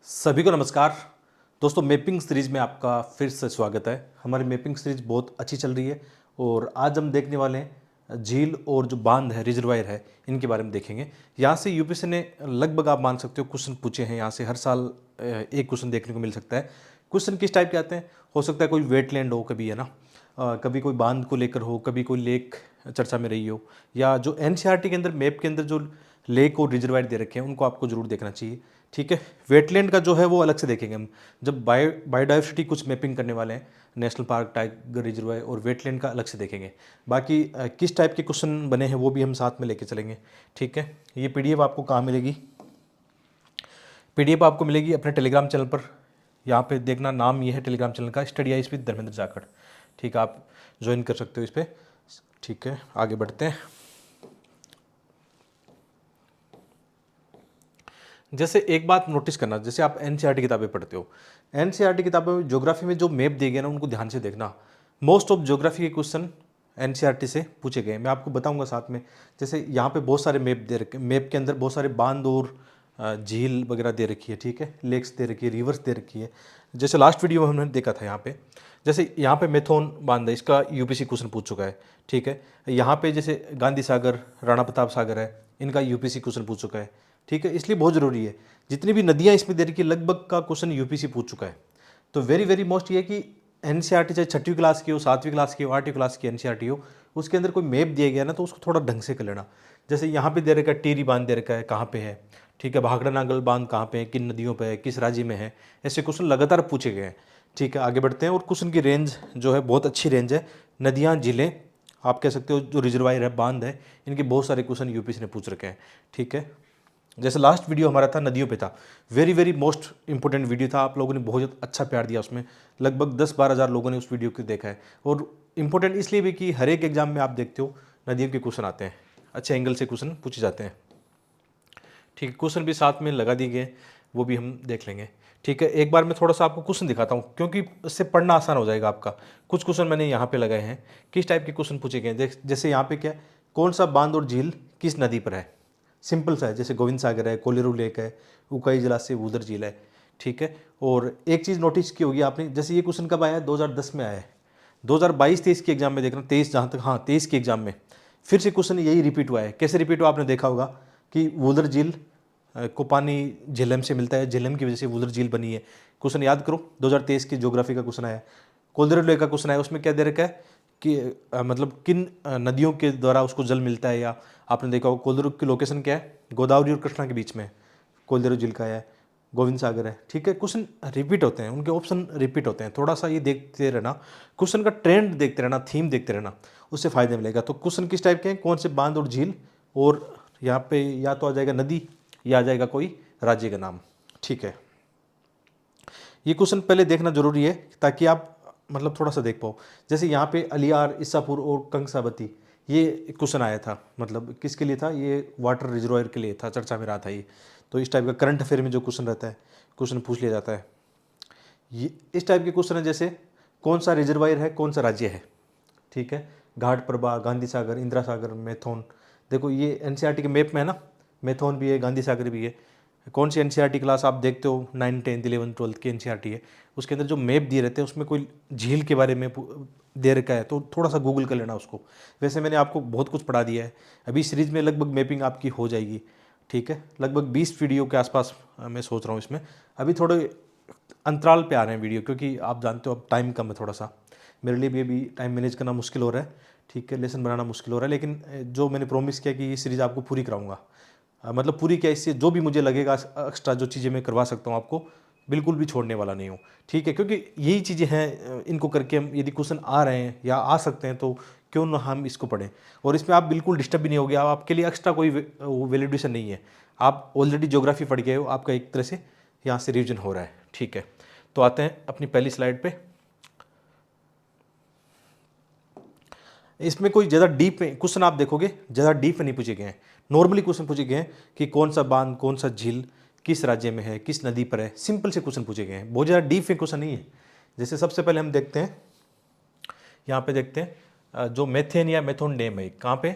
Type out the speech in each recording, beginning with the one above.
सभी को नमस्कार। दोस्तों, मैपिंग सीरीज में आपका फिर से स्वागत है। हमारी मैपिंग सीरीज बहुत अच्छी चल रही है और आज हम देखने वाले हैं झील और जो बांध है, रिजर्वायर है, इनके बारे में देखेंगे। यहाँ से यूपीएससी ने लगभग आप मान सकते हो क्वेश्चन पूछे हैं। यहाँ से हर साल एक क्वेश्चन देखने को मिल सकता है। क्वेश्चन किस टाइप के आते हैं? हो सकता है कोई वेटलैंड हो, कभी है ना, कभी कोई बांध को लेकर हो, कभी कोई लेक चर्चा में रही हो, या जो एनसीईआरटी के अंदर मैप के अंदर जो लेक और रिजर्वायर दे रखे हैं उनको आपको जरूर देखना चाहिए। ठीक है, वेटलैंड का जो है वो अलग से देखेंगे हम, जब बायोडाइवर्सिटी कुछ मैपिंग करने वाले हैं। नेशनल पार्क, टाइगर रिजर्वायर और वेटलैंड का अलग से देखेंगे। बाकी किस टाइप के क्वेश्चन बने हैं वो भी हम साथ में लेके चलेंगे। ठीक है, ये पीडीएफ आपको कहाँ मिलेगी? पीडीएफ आपको मिलेगी अपने टेलीग्राम चैनल पर। यहाँ पे देखना, नाम ये है टेलीग्राम चैनल का, study eyes with Dharmendra Jakhar. ठीक है, आप ज्वाइन कर सकते हो इस पर। ठीक है, आगे बढ़ते हैं। जैसे एक बात नोटिस करना, जैसे आप एनसीईआरटी किताबें पढ़ते हो, एनसीईआरटी किताबों में ज्योग्राफी में जो मैप दिए गए ना उनको ध्यान से देखना। मोस्ट ऑफ ज्योग्राफी के क्वेश्चन एनसीईआरटी से पूछे गए, मैं आपको बताऊंगा साथ में। जैसे यहाँ पे बहुत सारे मैप दे रखे, मैप के अंदर बहुत सारे बांध और झील वगैरह दे रखी है। ठीक है, लेक्स दे रखी है, रिवर्स दे रखी है। जैसे लास्ट वीडियो में हमने देखा था, यहाँ पे जैसे यहाँ पे मेथोन बांध है, इसका यूपीसी क्वेश्चन पूछ चुका है। ठीक है, यहाँ पे जैसे गांधी सागर, राणा प्रताप सागर है, इनका यूपीसी क्वेश्चन पूछ चुका है। ठीक है, इसलिए बहुत ज़रूरी है। जितनी भी नदियाँ इसमें दे रखी है लगभग का क्वेश्चन यूपीसी पूछ चुका है। तो वेरी वेरी मोस्ट ये है कि एनसीईआरटी चाहे 6वीं क्लास की हो, 7वीं क्लास की हो, 8वीं क्लास की एनसीईआरटी हो, उसके अंदर कोई मैप दिया गया ना तो उसको थोड़ा ढंग से कर लेना। जैसे यहाँ पे दे रखा है टिहरी बांध दे रखा है, कहाँ पे है। ठीक है, भाखड़ा नागल बांध कहाँ पे है, किन नदियों पे है, किस राज्य में है, ऐसे क्वेश्चन लगातार पूछे गए हैं। ठीक है, आगे बढ़ते हैं। और क्वेश्चन की रेंज जो है बहुत अच्छी रेंज है। नदियाँ, झीलें, आप कह सकते हो जो रिजर्वायर है, बांध है, इनके बहुत सारे क्वेश्चन यूपीएससी ने पूछ रखे हैं। ठीक है, जैसे लास्ट वीडियो हमारा था नदियों पे था, very very most important video था। आप लोगों ने बहुत अच्छा प्यार दिया उसमें, लगभग 10-12 हज़ार लोगों ने उस वीडियो को देखा है। और इम्पोर्टेंट इसलिए भी कि हर एक एग्जाम में आप देखते हो नदियों के क्वेश्चन आते हैं, अच्छे एंगल से क्वेश्चन पूछे जाते हैं। ठीक है, क्वेश्चन भी साथ में लगा दिए गए, वो भी हम देख लेंगे। ठीक है, एक बार मैं थोड़ा सा आपको क्वेश्चन दिखाता हूँ क्योंकि इससे पढ़ना आसान हो जाएगा आपका। कुछ क्वेश्चन मैंने यहाँ पे लगाए हैं, किस टाइप के क्वेश्चन पूछे गए हैं। जैसे यहाँ पे क्या है, कौन सा बांध और झील किस नदी पर है? सिंपल सा है, जैसे गोविंद सागर है, कोलेरू लेक है, उकाई जलाशय, वूदर झील है। ठीक है, और एक चीज़ नोटिस की होगी आपने, जैसे ये क्वेश्चन कब आया है? 2010 में आया है। 2022-23 के एग्जाम में देख रहा हूँ, 23 जहाँ तक, हाँ 23 के एग्जाम में फिर से क्वेश्चन यही रिपीट हुआ है। कैसे रिपीट हुआ आपने देखा होगा कि वूदर झील को पानी झेलम से मिलता है, झेलम की वजह से वूदर झील बनी है। क्वेश्चन याद करो, 2023 की ज्योग्राफी का क्वेश्चन आया। कोलेरू लेक का क्वेश्चन आया, उसमें क्या दे रखा है कि मतलब किन नदियों के द्वारा उसको जल मिलता है। या आपने देखा होगा कोलेरू की लोकेशन क्या है, गोदावरी और कृष्णा के बीच में कोलेरू झील का है, गोविंद सागर है। ठीक है, क्वेश्चन रिपीट होते हैं, उनके ऑप्शन रिपीट होते हैं। थोड़ा सा ये देखते रहना, क्वेश्चन का ट्रेंड देखते रहना, थीम देखते रहना, उससे फायदा मिलेगा। तो क्वेश्चन किस टाइप के हैं, कौन से बांध और झील, और यहाँ पे या तो आ जाएगा नदी या आ जाएगा कोई राज्य का नाम। ठीक है, ये क्वेश्चन पहले देखना जरूरी है ताकि आप मतलब थोड़ा सा देख पाओ। जैसे यहाँ पे अलियार, इसापुर और कंसाबती, ये क्वेश्चन आया था, मतलब किसके लिए था? ये वाटर रिजर्वायर के लिए था, चर्चा में रहा था ये। तो इस टाइप का करंट अफेयर में जो क्वेश्चन रहता है, क्वेश्चन पूछ लिया जाता है। ये इस टाइप के क्वेश्चन है, जैसे कौन सा रिजर्वायर है, कौन सा राज्य है। ठीक है, घाट प्रभा, गांधी सागर, इंदिरा सागर, मैथोन। देखो ये एनसीईआरटी के मैप में है ना, मैथोन भी है, गांधी सागर भी है। कौन सी एनसीईआरटी क्लास आप देखते हो, 9, 10, 11, 12 की एनसीईआरटी है, उसके अंदर जो मैप दिए रहते हैं उसमें कोई झील के बारे में दे रखा है तो थोड़ा सा गूगल कर लेना उसको। वैसे मैंने आपको बहुत कुछ पढ़ा दिया है, अभी सीरीज में लगभग मैपिंग आपकी हो जाएगी। ठीक है, लगभग 20 वीडियो के आसपास मैं सोच रहा हूँ इसमें। अभी थोड़े अंतराल पे आ रहे हैं वीडियो, क्योंकि आप जानते हो अब टाइम कम है थोड़ा सा, मेरे लिए भी अभी टाइम मैनेज करना मुश्किल हो रहा है। ठीक है, लेसन बनाना मुश्किल हो रहा है, लेकिन जो मैंने प्रॉमिस किया कि ये सीरीज़ आपको पूरी कराऊंगा। मतलब पूरी क्या, इससे जो भी मुझे लगेगा एक्स्ट्रा जो चीज़ें मैं करवा सकता हूँ आपको, बिल्कुल भी छोड़ने वाला नहीं हूँ। ठीक है, क्योंकि यही चीज़ें हैं, इनको करके हम यदि क्वेश्चन आ रहे हैं या आ सकते हैं तो क्यों ना हम इसको पढ़ें। और इसमें आप बिल्कुल डिस्टर्ब भी नहीं होगे, आपके लिए एक्स्ट्रा कोई वैलिडेशन नहीं है। आप ऑलरेडी ज्योग्राफी पढ़ गए हो, आपका एक तरह से यहाँ से रिविजन हो रहा है। ठीक है, तो आते हैं अपनी पहली स्लाइड पे। इसमें कोई ज़्यादा डीप क्वेश्चन आप देखोगे, ज़्यादा डीप नहीं पूछे गए हैं। नॉर्मली क्वेश्चन पूछे गए हैं कि कौन सा बांध, कौन सा झील किस राज्य में है, किस नदी पर है। सिंपल से क्वेश्चन पूछे गए हैं, बहुत ज़्यादा डीप में क्वेश्चन नहीं है। जैसे सबसे पहले हम देखते हैं, यहाँ पे देखते हैं जो मेथेन या मेथोन डैम है कहाँ पे,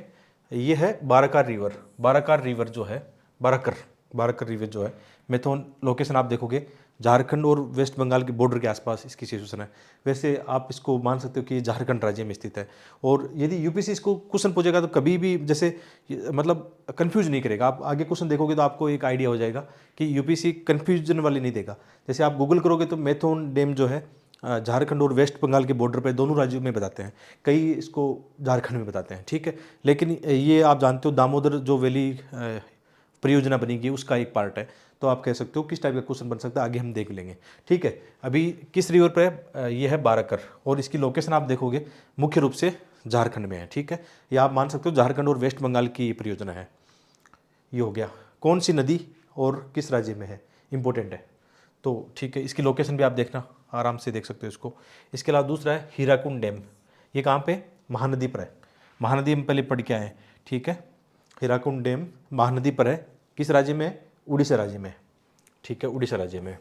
ये है बाराकार रिवर। बाराकार रिवर जो है, बाराकर रिवर जो है मेथोन लोकेशन आप देखोगे झारखंड और वेस्ट बंगाल के बॉर्डर के आसपास इसकी सिचुएशन है। वैसे आप इसको मान सकते हो कि ये झारखंड राज्य में स्थित है। और यदि यूपीसी इसको क्वेश्चन पूछेगा तो कभी भी जैसे मतलब कंफ्यूज नहीं करेगा। आप आगे क्वेश्चन देखोगे तो आपको एक आइडिया हो जाएगा कि यूपीसी कंफ्यूजन वाली नहीं देगा। जैसे आप गूगल करोगे तो मेथोन डैम जो है झारखंड और वेस्ट बंगाल के बॉर्डर पे दोनों राज्यों में बताते हैं, कई इसको झारखंड में बताते हैं, ठीक है। लेकिन ये आप जानते हो दामोदर जो वैली परियोजना बनेगी उसका एक पार्ट है। तो आप कह सकते हो किस टाइप का क्वेश्चन बन सकता है, आगे हम देख लेंगे, ठीक है। अभी किस रिवर पर है, ये है बाराकर, और इसकी लोकेशन आप देखोगे मुख्य रूप से झारखंड में है, ठीक है। या आप मान सकते हो झारखंड और वेस्ट बंगाल की परियोजना है। ये हो गया कौन सी नदी और किस राज्य में है, इंपॉर्टेंट है। तो ठीक है, इसकी लोकेशन भी आप देखना, आराम से देख सकते हो इसको। इसके अलावा दूसरा है हीराकुंड डैम। ये कहाँ पे, महानदी पर है। महानदी हम पहले पढ़ के आए हैं, ठीक है। हीराकुंड डैम महानदी पर है, किस राज्य में है, उड़ीसा राज्य में, ठीक है, उड़ीसा राज्य में।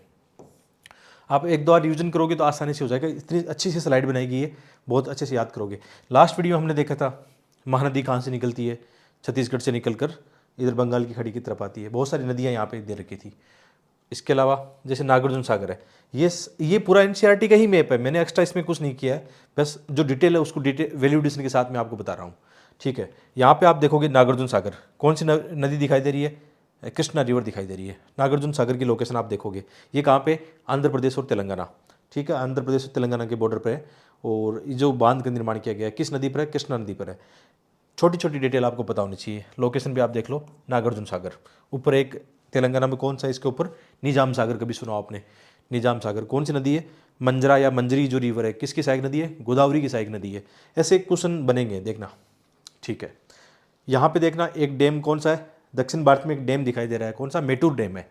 आप एक दो बार रिविजन करोगे तो आसानी से हो जाएगा, इतनी अच्छी सी स्लाइड बनाई गई है, बहुत अच्छे से याद करोगे। लास्ट वीडियो हमने देखा था महानदी कहाँ से निकलती है, छत्तीसगढ़ से निकलकर इधर बंगाल की खाड़ी की तरफ आती है। बहुत सारी नदियाँ यहाँ पे दे रखी थी। इसके अलावा जैसे नागार्जुन सागर है, ये पूरा एनसीईआरटी का ही मैप है, मैंने एक्स्ट्रा इसमें कुछ नहीं किया है, बस जो डिटेल है उसको डिटेल वैल्यू एडिशन के साथ मैं आपको बता रहा हूँ, ठीक है। यहाँ पे आप देखोगे नागार्जुन सागर, कौन सी नदी दिखाई दे रही है, कृष्णा रिवर दिखाई दे रही है। नागार्जुन सागर की लोकेशन आप देखोगे, ये कहाँ पे, आंध्र प्रदेश और तेलंगाना, ठीक है, आंध्र प्रदेश और तेलंगाना के बॉर्डर पे है। और ये जो बांध का निर्माण किया गया है किस नदी पर है, कृष्णा नदी पर है। छोटी छोटी डिटेल आपको पता होनी चाहिए। लोकेशन भी आप देख लो, नागार्जुन सागर, ऊपर एक तेलंगाना में कौन सा है इसके ऊपर, निजाम सागर, कभी सुना आपने, निजाम सागर कौन सी नदी है, मंजरा या मंजरी जो रिवर है किसकी सहायक नदी है, गोदावरी की सहायक नदी है। ऐसे क्वेश्चन बनेंगे, देखना, ठीक है। यहाँ पे देखना एक डैम कौन सा है, दक्षिण भारत में एक डैम दिखाई दे रहा है, कौन सा, मेटूर डैम है।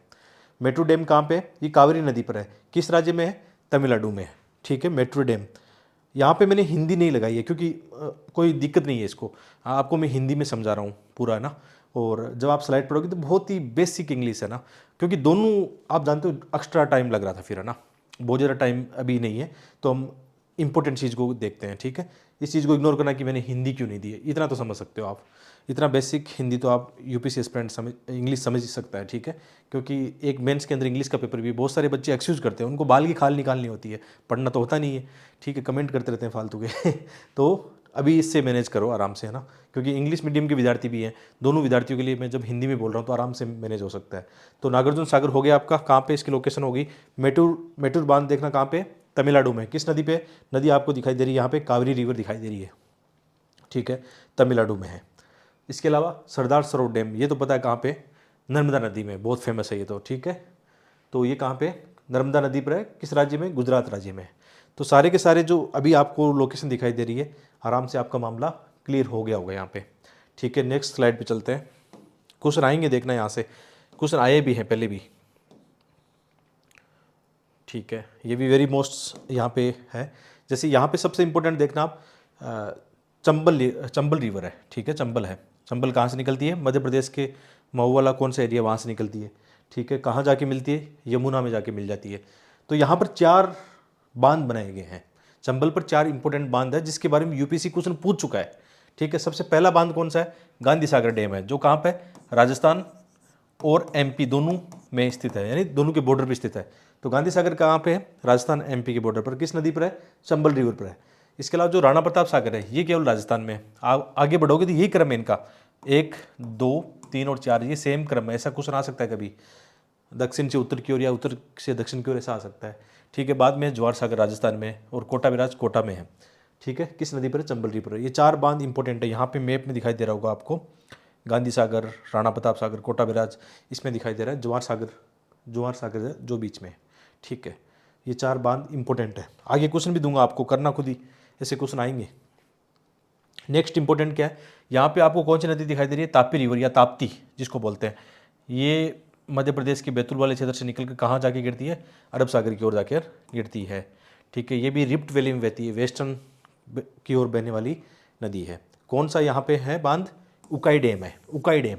मेटूर डैम कहाँ पे है, ये कावेरी नदी पर है, किस राज्य में है, तमिलनाडु में है, ठीक है, मेटूर डैम। यहाँ पे मैंने हिंदी नहीं लगाई है क्योंकि कोई दिक्कत नहीं है इसको, आपको मैं हिंदी में समझा रहा हूँ पूरा, है ना। और जब आप स्लाइड पढ़ोगे तो बहुत ही बेसिक इंग्लिश है ना, क्योंकि दोनों आप जानते हो एक्स्ट्रा टाइम लग रहा था फिर, है ना, बहुत ज़्यादा टाइम अभी नहीं है, तो हम इंपॉर्टेंट चीज़ को देखते हैं, ठीक है। इस चीज़ को इग्नोर करना कि मैंने हिंदी क्यों नहीं दी है, इतना तो समझ सकते हो आप, इतना बेसिक हिंदी तो आप यूपीसी एस्पिरेंट समझ, इंग्लिश समझ ही सकता है, ठीक है। क्योंकि एक मेंस के अंदर इंग्लिश का पेपर भी बहुत सारे बच्चे एक्सक्यूज़ करते हैं, उनको बाल की खाल निकालनी होती है, पढ़ना तो होता नहीं है, ठीक है, कमेंट करते रहते हैं फालतू के तो अभी इससे मैनेज करो आराम से, है ना, क्योंकि इंग्लिश मीडियम के विद्यार्थी भी हैं, दोनों विद्यार्थियों के लिए मैं जब हिंदी में बोल रहा हूँ तो आराम से मैनेज हो सकता है। तो नागार्जुन सागर हो गया आपका, कहाँ पे इसकी लोकेशन होगी, मेटूर बांध देखना कहाँ पे, तमिलनाडु में, किस नदी पे, नदी आपको दिखाई दे रही है यहाँ पे, कावेरी रिवर दिखाई दे रही है, ठीक है, तमिलनाडु में है। इसके अलावा सरदार सरोवर डैम, ये तो पता है कहाँ पे, नर्मदा नदी में, बहुत फेमस है ये तो, ठीक है। तो ये कहाँ पे, नर्मदा नदी पर है, किस राज्य में, गुजरात राज्य में। तो सारे के सारे जो अभी आपको लोकेशन दिखाई दे रही है, आराम से आपका मामला क्लियर हो गया होगा यहाँ पे, ठीक है। नेक्स्ट स्लाइड पे चलते हैं, क्वेश्चन आएंगे, देखना यहाँ से क्वेश्चन आए भी हैं पहले भी, ठीक है। ये भी वेरी मोस्ट यहाँ पे है। जैसे यहाँ पे सबसे इंपॉर्टेंट देखना आप, चंबल रिवर है, ठीक है, चंबल है। चंबल कहाँ से निकलती है, मध्य प्रदेश के मऊ वाला कौन सा एरिया, वहाँ से निकलती है, ठीक है। कहाँ जाके मिलती है, यमुना में जाके मिल जाती है। तो यहाँ पर 4 बांध बनाए गए हैं, चंबल पर 4 इंपॉर्टेंट बांध है जिसके बारे में यूपीसी क्वेश्चन पूछ चुका है, ठीक है। सबसे पहला बांध कौन सा है, गांधी सागर डैम है, जो कहाँ पे, राजस्थान और एमपी दोनों में स्थित है, यानी दोनों के बॉर्डर पर स्थित है। तो गांधी सागर कहाँ पे है, राजस्थान एमपी के बॉर्डर पर, किस नदी पर है, चंबल रिवर पर है। इसके अलावा जो राणा प्रताप सागर है ये केवल राजस्थान में है। आगे बढ़ोगे तो यही क्रम है इनका, 1, 2, 3 और 4, ये सेम क्रम है। ऐसा क्वेश्चन आ सकता है कभी दक्षिण से उत्तर की ओर या उत्तर से दक्षिण की ओर, ऐसा आ सकता है, ठीक है। बाद में जवाहर सागर राजस्थान में और कोटा बिराज कोटा में है, ठीक है। किस नदी पर है, चंबल रिवर पर। ये 4 बांध इंपॉर्टेंट है, यहाँ पे मैप में दिखाई दे रहा होगा आपको, गांधी सागर, राणा प्रताप सागर, कोटा बिराज, इसमें दिखाई दे रहा है जवाहर सागर जो बीच में है, ठीक है। ये 4 बांध इंपॉर्टेंट है। आगे क्वेश्चन भी दूंगा आपको, करना खुद ही, ऐसे क्वेश्चन आएंगे। नेक्स्ट इंपॉर्टेंट क्या है, यहाँ पे आपको कौन सी नदी दिखाई दे रही है, तापी रिवर या ताप्ती जिसको बोलते हैं। ये मध्य प्रदेश के बैतूल वाले क्षेत्र से निकल कर कहाँ जाके गिरती है, अरब सागर की ओर जाकर गिरती है, ठीक है। ये भी रिफ्ट वैली में बहती है, वेस्टर्न की ओर बहने वाली नदी है। कौन सा यहाँ पे है बांध, उकाई डैम है, उकाई डैम।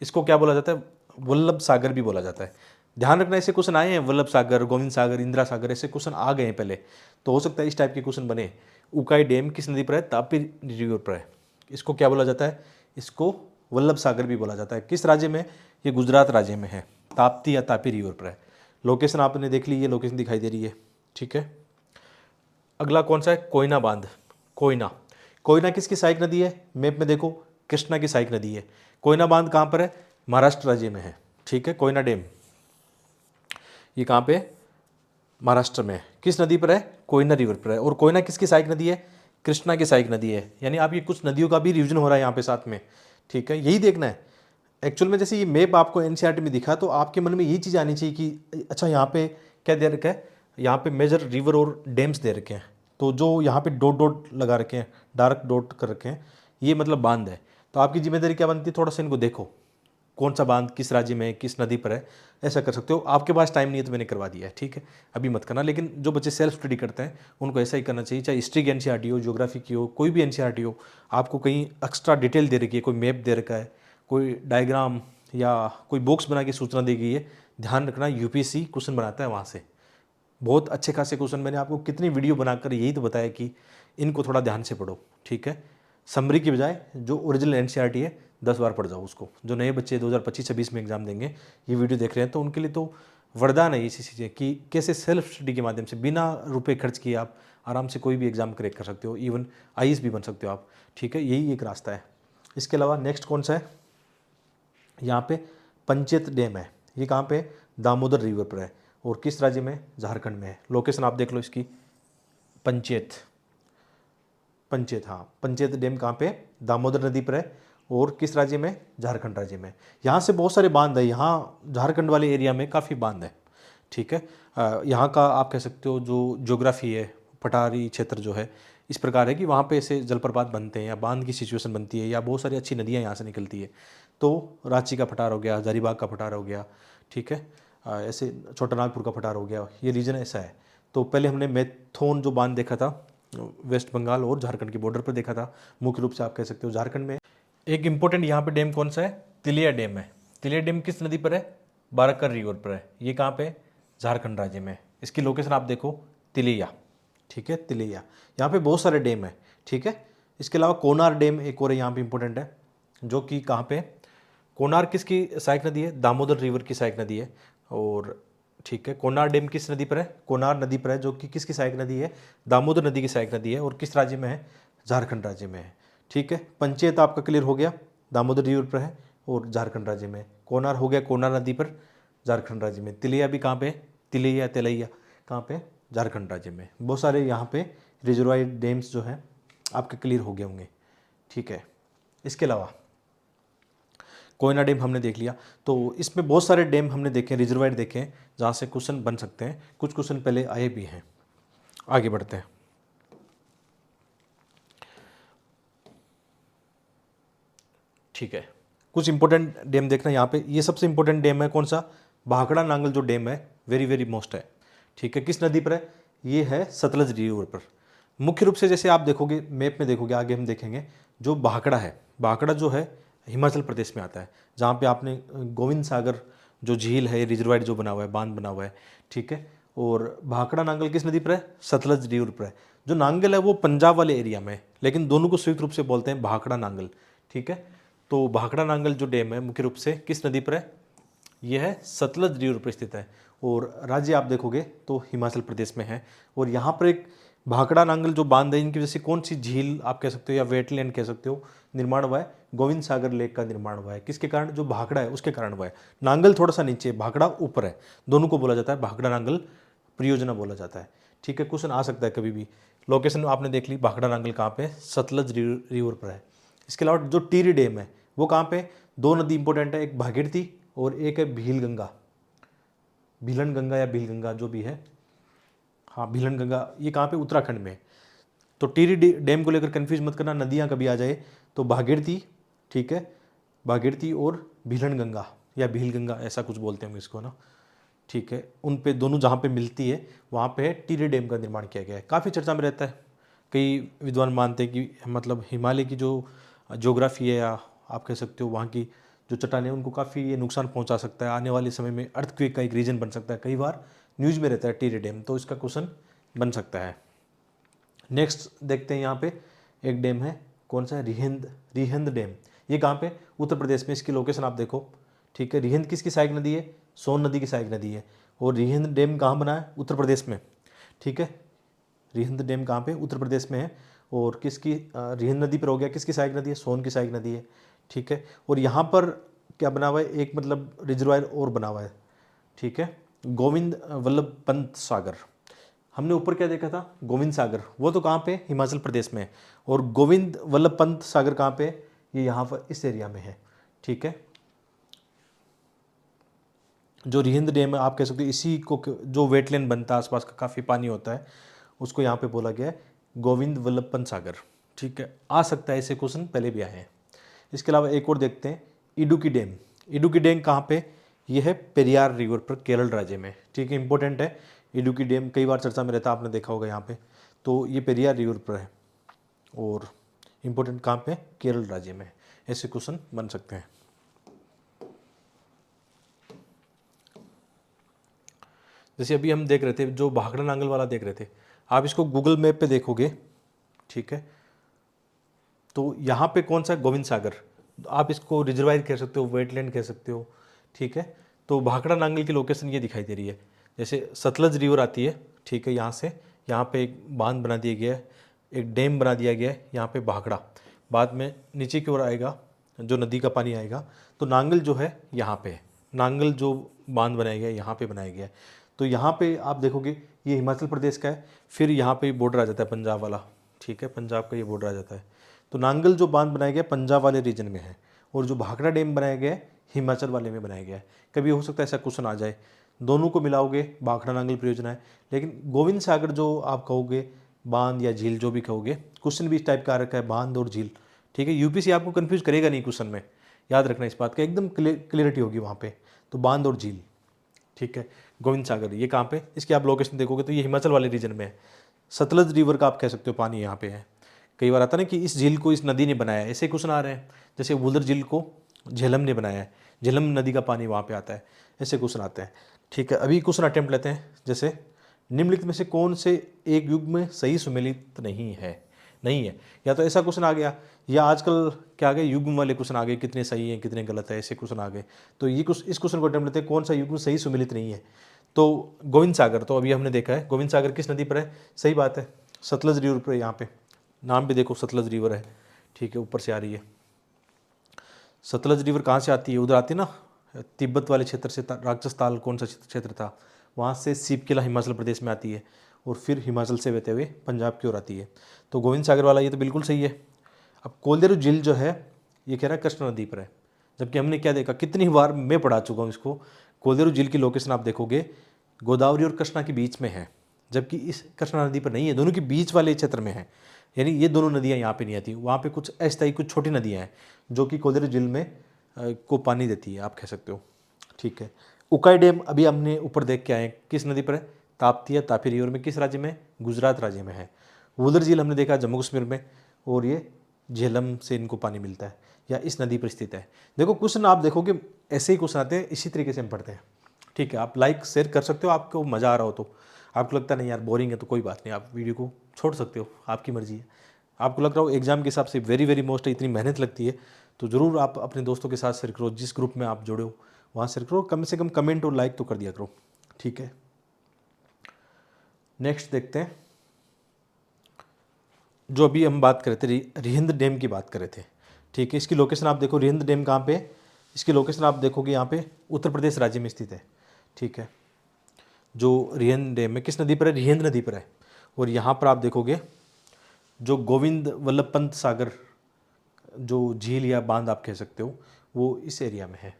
इसको क्या बोला जाता है, वल्लभ सागर भी बोला जाता है। ध्यान रखना, ऐसे क्वेश्चन आए हैं, वल्लभ सागर, गोविंद सागर, इंदिरा सागर, ऐसे क्वेश्चन आ गए हैं पहले, तो हो सकता है इस टाइप के क्वेश्चन बने। उकाई डैम किस नदी पर है, तापी रिवर पर है। इसको क्या बोला जाता है, इसको वल्लभ सागर भी बोला जाता है। किस राज्य में, ये गुजरात राज्य में है, ताप्ती या तापी रिवर पर है। लोकेशन आपने देख ली, ये लोकेशन दिखाई दे रही है, ठीक है। अगला कौन सा है, कोयना बांध। कोयना, कोयना किसकी सहायक नदी है, मैप में देखो कृष्णा की सहायक नदी है। कोयना बांध कहाँ पर है, महाराष्ट्र राज्य में है, ठीक है। कोयना डैम ये कहाँ पे, महाराष्ट्र में है। किस नदी पर है, कोयना रिवर पर है। और कोयना किसकी सहायक नदी है, कृष्णा की सहायक नदी है। यानी आपकी कुछ नदियों का भी रिवीजन हो रहा है यहाँ पे साथ में, ठीक है। यही देखना है एक्चुअल में। जैसे ये मैप आपको एनसीईआरटी में दिखा तो आपके मन में यही चीज़ आनी चाहिए कि अच्छा यहाँ पे क्या दे रखा है, यहाँ पे मेजर रिवर और डैम्स दे रखे हैं। तो जो यहाँ पे डॉट डॉट लगा रखे हैं, डार्क डॉट कर रखे हैं, ये मतलब बांध है। तो आपकी जिम्मेदारी क्या बनती है, थोड़ा सा इनको देखो कौन सा बांध किस राज्य में है, किस नदी पर है, ऐसा कर सकते हो। आपके पास टाइम नहीं है तो मैंने करवा दिया है, ठीक है, अभी मत करना। लेकिन जो बच्चे सेल्फ स्टडी करते हैं उनको ऐसा ही करना चाहिए, चाहे हिस्ट्री की एनसीईआरटी हो, ज्योग्राफी की हो, कोई भी एनसीईआरटी हो। आपको कहीं एक्स्ट्रा डिटेल दे रखी है, कोई मैप दे रखा है, कोई डायग्राम या कोई बॉक्स बना के सूचना दी गई है, ध्यान रखना यूपीएससी क्वेश्चन बनाता है वहाँ से बहुत अच्छे खासे क्वेश्चन। मैंने आपको कितनी वीडियो बनाकर यही तो बताया कि इनको थोड़ा ध्यान से पढ़ो, ठीक है। समरी की बजाय जो ओरिजिनल एनसीईआरटी है 10 बार पढ़ जाओ उसको। जो नए बच्चे 2025-26 में एग्जाम देंगे, ये वीडियो देख रहे हैं, तो उनके लिए तो वरदान है इसी चीज़ें कि कैसे सेल्फ स्टडी के माध्यम से बिना रुपए खर्च किए आप आराम से कोई भी एग्जाम क्रैक कर सकते हो, इवन आईएएस भी बन सकते हो आप, ठीक है। यही एक रास्ता है। इसके अलावा नेक्स्ट कौन सा है, यहाँ पे पंचेत डैम है। ये कहाँ पे, दामोदर रिवर पर है। और किस राज्य में, झारखंड में है। लोकेशन आप देख लो इसकी, पंचेत। पंचेत, हाँ, पंचेत डैम कहाँ पे, दामोदर नदी पर है। और किस राज्य में, झारखंड राज्य में। यहाँ से बहुत सारे बांध है, यहाँ झारखंड वाले एरिया में काफ़ी बांध है, ठीक है। यहाँ का आप कह सकते हो जो ज्योग्राफी है, पठारी क्षेत्र जो है इस प्रकार है कि वहाँ पे ऐसे जलप्रपात बनते हैं या बांध की सिचुएशन बनती है या बहुत सारी अच्छी नदियाँ यहाँ से निकलती है। तो रांची का पठार हो गया, हजारीबाग का पठार हो गया, ठीक है। ऐसे छोटा नागपुर का पठार हो गया, ये रीजन ऐसा है। तो पहले हमने मैथोन जो बांध देखा था वेस्ट बंगाल और झारखंड के बॉर्डर पर देखा था, मुख्य रूप से आप कह सकते हो झारखंड में। एक इंपॉर्टेंट यहाँ पे डैम कौन सा है, तिलिया डैम है। तिलिया डैम किस नदी पर है, बाराकर रिवर पर है। ये कहाँ पे, झारखंड राज्य में। इसकी लोकेशन आप देखो, तिलिया, ठीक है, तिलिया। यहाँ पे बहुत सारे डैम है, ठीक है। इसके अलावा कोनार डैम एक और यहाँ पे इंपॉर्टेंट है, जो कि कहाँ पे, कोनार किसकी सहायक नदी है, दामोदर रिवर की सहायक नदी है। और ठीक है, कोनार डैम किस नदी पर है, कोनार नदी पर है, जो कि किसकी सहायक नदी है, दामोदर नदी की सहायक नदी है। और किस राज्य में है, झारखंड राज्य में है, ठीक है। पंचेत आपका क्लियर हो गया, दामोदर रिवर पर है और झारखंड राज्य में। कोनार हो गया, कोनार नदी पर, झारखंड राज्य में। तिलैया भी कहाँ पे, तिलैया तिलैया कहाँ पे, झारखंड राज्य में। बहुत सारे यहाँ पे रिजर्वायर डैम्स जो हैं आपके क्लियर हो गए होंगे, ठीक है। इसके अलावा कोयना डैम हमने देख लिया। तो इसमें बहुत सारे डैम हमने देखे, रिजर्वायर देखे हैं जहाँ से क्वेश्चन बन सकते हैं। कुछ क्वेश्चन पहले आए भी हैं। आगे बढ़ते हैं। ठीक है, कुछ इंपॉर्टेंट डैम देखना यहाँ पे। ये सबसे इंपॉर्टेंट डैम है कौन सा, भाखड़ा नांगल जो डैम है, वेरी वेरी मोस्ट है, ठीक है। किस नदी पर है, ये है सतलज रिवर पर। मुख्य रूप से जैसे आप देखोगे मैप में देखोगे, आगे हम देखेंगे, जो भाखड़ा है, भाखड़ा जो है हिमाचल प्रदेश में आता है। जहाँ पे आपने गोविंद सागर जो झील है, रिजर्वायर जो बना हुआ है, बांध बना हुआ है, ठीक है। और भाखड़ा नांगल किस नदी पर है, सतलज रिवर पर है। जो नांगल है वो पंजाब वाले एरिया में है, लेकिन दोनों को संयुक्त रूप से बोलते हैं भाखड़ा नांगल, ठीक है। तो भाखड़ा नांगल जो डैम है मुख्य रूप से किस नदी पर है, यह है सतलज रिवर पर स्थित है। और राज्य आप देखोगे तो हिमाचल प्रदेश में है। और यहाँ पर एक भाखड़ा नांगल जो बांध है, इनकी वजह से कौन सी झील आप कह सकते हो या वेटलैंड कह सकते हो निर्माण हुआ है, गोविंद सागर लेक का निर्माण हुआ है। किसके कारण, जो भाखड़ा है उसके कारण हुआ है। नांगल थोड़ा सा नीचे, भाखड़ा ऊपर है, दोनों को बोला जाता है भाखड़ा नांगल परियोजना बोला जाता है, ठीक है। क्वेश्चन आ सकता है कभी भी। लोकेशन आपने देख ली, भाखड़ा नांगल कहाँ पे, सतलज रिवर पर है। इसके अलावा जो टिहरी डैम है वो कहाँ पे, दो नदी इंपॉर्टेंट है, एक भागीरथी और एक है भील गंगा, भीलन गंगा या भील गंगा जो भी है, हाँ भीलन गंगा। ये कहाँ पे, उत्तराखंड में। तो टिहरी डैम को लेकर कंफ्यूज मत करना, नदियाँ कभी आ जाए तो भागीरथी, ठीक है, भागीरथी और भीलन गंगा या भील गंगा ऐसा कुछ बोलते हैं इसको ना, ठीक है। उन पे दोनों जहाँ पे मिलती है वहाँ पे टिहरी डैम का निर्माण किया गया है। काफ़ी चर्चा में रहता है, कई विद्वान मानते हैं कि मतलब हिमालय की जो ज्योग्राफी है या आप कह सकते हो वहाँ की जो चट्टानें उनको काफ़ी ये नुकसान पहुँचा सकता है, आने वाले समय में अर्थक्वेक का एक रीजन बन सकता है। कई बार न्यूज़ में रहता है टिहरी डैम, तो इसका क्वेश्चन बन सकता है। नेक्स्ट देखते हैं, यहाँ पे एक डैम है, कौन सा है, रिहंद डैम। ये कहाँ पे, उत्तर प्रदेश में। इसकी लोकेशन आप देखो, ठीक है। रिहंद किसकी सहायक नदी है, सोन नदी की सहायक नदी है। और रिहिंद डैम कहाँ बना है? उत्तर प्रदेश में, ठीक है। रिहिंद डैम कहाँ पे? उत्तर प्रदेश में है। और किसकी रिहिंद नदी पर हो गया, किसकी सहायक नदी है? सोन की सहायक नदी है, ठीक है। और यहाँ पर क्या बना हुआ है? एक मतलब रिजर्वायर और बना हुआ है, ठीक है, गोविंद वल्लभ पंत सागर। हमने ऊपर क्या देखा था? गोविंद सागर, वो तो कहाँ पे? हिमाचल प्रदेश में है। और गोविंद वल्लभ पंत सागर कहाँ पे? ये यहाँ पर इस एरिया में है, ठीक है। जो रिहिंद डैम है आप कह सकते हो इसी को, जो वेटलैंड बनता है आसपास का काफ़ी पानी होता है, उसको यहाँ पे बोला गया है गोविंद वल्लभ पंत सागर, ठीक है। आ सकता है ऐसे क्वेश्चन, पहले भी आए हैं। इसके अलावा एक और देखते हैं, इडुक्की डैम। इडुक्की डैम कहाँ पे? ये है पेरियार रिवर पर, केरल राज्य में, ठीक है। इंपॉर्टेंट है इडुक्की डैम, कई बार चर्चा में रहता है, आपने देखा होगा यहाँ पे। तो ये पेरियार रिवर पर है और इम्पोर्टेंट कहाँ पे? केरल राज्य में। ऐसे क्वेश्चन बन सकते हैं। जैसे अभी हम देख रहे थे, जो भाखड़ा नांगल वाला देख रहे थे, आप इसको गूगल मैप पे देखोगे, ठीक है, तो यहाँ पे कौन सा? गोविंद सागर। आप इसको रिजर्वायर कह सकते हो, वेटलैंड कह सकते हो, ठीक है। तो भाखड़ा नांगल की लोकेशन ये दिखाई दे रही है। जैसे सतलज रिवर आती है, ठीक है, यहाँ से, यहाँ पे एक बांध बना दिया गया है, एक डैम बना दिया गया है यहाँ पे भाखड़ा। बाद में नीचे की ओर आएगा जो नदी का पानी आएगा, तो नांगल जो है यहाँ पे है। नांगल जो बांध बनाया गया है यहाँ पे बनाया गया है। तो यहाँ पे आप देखोगे ये हिमाचल प्रदेश का है, फिर यहाँ पे बॉर्डर आ जाता है पंजाब वाला, ठीक है, पंजाब का ये बॉर्डर आ जाता है। तो नांगल जो बांध बनाया गया पंजाब वाले रीजन में है, और जो भाखड़ा डैम बनाया गया है हिमाचल वाले में बनाया गया है। कभी हो सकता है ऐसा क्वेश्चन आ जाए, दोनों को मिलाओगे भाखड़ा नांगल परियोजना है। लेकिन गोविंद सागर जो आप कहोगे, बांध या झील जो भी कहोगे, क्वेश्चन भी इस टाइप का आ रखा है, बांध और झील, ठीक है। यूपीसी आपको कंफ्यूज करेगा नहीं क्वेश्चन में, याद रखना इस बात का, एकदम क्लियरिटी होगी वहाँ पे। तो बांध और झील, ठीक है। गोविंद सागर ये कहाँ पे? इसकी आप लोकेशन देखोगे तो ये हिमाचल वाले रीजन में है। सतलज रिवर का आप कह सकते हो पानी यहाँ पे है। कई बार आता है ना कि इस झील को इस नदी ने बनाया है, ऐसे क्वेश्चन आ रहे हैं। जैसे वुलर झील को झेलम ने बनाया है, झेलम नदी का पानी वहाँ पे आता है, ऐसे क्वेश्चन आते हैं, ठीक है। अभी क्वेश्चन अटेम्प्ट लेते हैं। जैसे निम्नलिखित में से कौन से एक युग में सही सुमेलित नहीं है? नहीं है, या तो ऐसा क्वेश्चन आ गया, या आजकल क्या आ गया, युग्म वाले क्वेश्चन आ गए, कितने सही हैं कितने गलत है, ऐसे क्वेश्चन आ गए। तो ये इस क्वेश्चन को अटेम्प्ट लेते हैं, कौन सा युग्म सही सुमेलित नहीं है? तो गोविंद सागर, तो अभी हमने देखा है गोविंद सागर किस नदी पर है? सही बात है, सतलज रिवर पर। यहाँ पे नाम भी देखो सतलज रिवर है, ठीक है, ऊपर से आ रही है। सतलज रिवर कहाँ से आती है? उधर आती है ना, तिब्बत वाले क्षेत्र से, राक्षस ताल कौन सा क्षेत्र था, वहाँ से सीप किला हिमाचल प्रदेश में आती है, और फिर हिमाचल से बहते हुए पंजाब की ओर आती है। तो गोविंद सागर वाला ये तो बिल्कुल सही है। अब कोल्देरू झील जो है ये कह रहा है कृष्णा नदी पर है, जबकि हमने क्या देखा, कितनी बार मैं पढ़ा चुका हूँ इसको। कोल्देरू झील की लोकेशन आप देखोगे गोदावरी और कृष्णा के बीच में है, जबकि इस कृष्णा नदी पर नहीं है, दोनों के बीच वाले क्षेत्र में है। यानी ये दोनों नदियाँ यहाँ पे नहीं आती, वहाँ पे कुछ अस्थायी कुछ छोटी नदियाँ हैं जो कि कोल्देरू झील में को पानी देती है, आप कह सकते हो, ठीक है। उकाई डैम अभी हमने ऊपर देख के आए, किस नदी पर है? ताप्ती या तापी रिवर में, किस राज्य में? गुजरात राज्य में है। वुलर झील हमने देखा जम्मू कश्मीर में, और ये झेलम से इनको पानी मिलता है, या इस नदी पर स्थित है। देखो क्वेश्चन आप देखोगे ऐसे ही क्वेश्चन आते हैं, इसी तरीके से हम पढ़ते हैं, ठीक है। आप लाइक शेयर कर सकते हो, आपको मज़ा आ रहा हो तो। आपको लगता नहीं यार बोरिंग है तो कोई बात नहीं, आप वीडियो को छोड़ सकते हो, आपकी मर्जी है। आपको लग रहा हो एग्जाम के हिसाब से वेरी वेरी मोस्ट है, इतनी मेहनत लगती है, तो ज़रूर आप अपने दोस्तों के साथ शेयर करो, जिस ग्रुप में आप जुड़े हो वहाँ शेयर करो, कम से कम कमेंट और लाइक तो कर दिया करो, ठीक है। नेक्स्ट देखते हैं, जो अभी हम बात कर रहे थे रिहिंद डैम की बात कर रहे थे, ठीक है। इसकी लोकेशन आप देखो, रिहिंद डैम कहाँ पे? इसकी लोकेशन आप देखोगे यहाँ पे उत्तर प्रदेश राज्य में स्थित है, ठीक है। जो रिहिंद डैम है किस नदी पर है? रिहिंद नदी पर है। और यहाँ पर आप देखोगे जो गोविंद वल्लभ पंत सागर जो झील या बांध आप कह सकते हो, वो इस एरिया में है।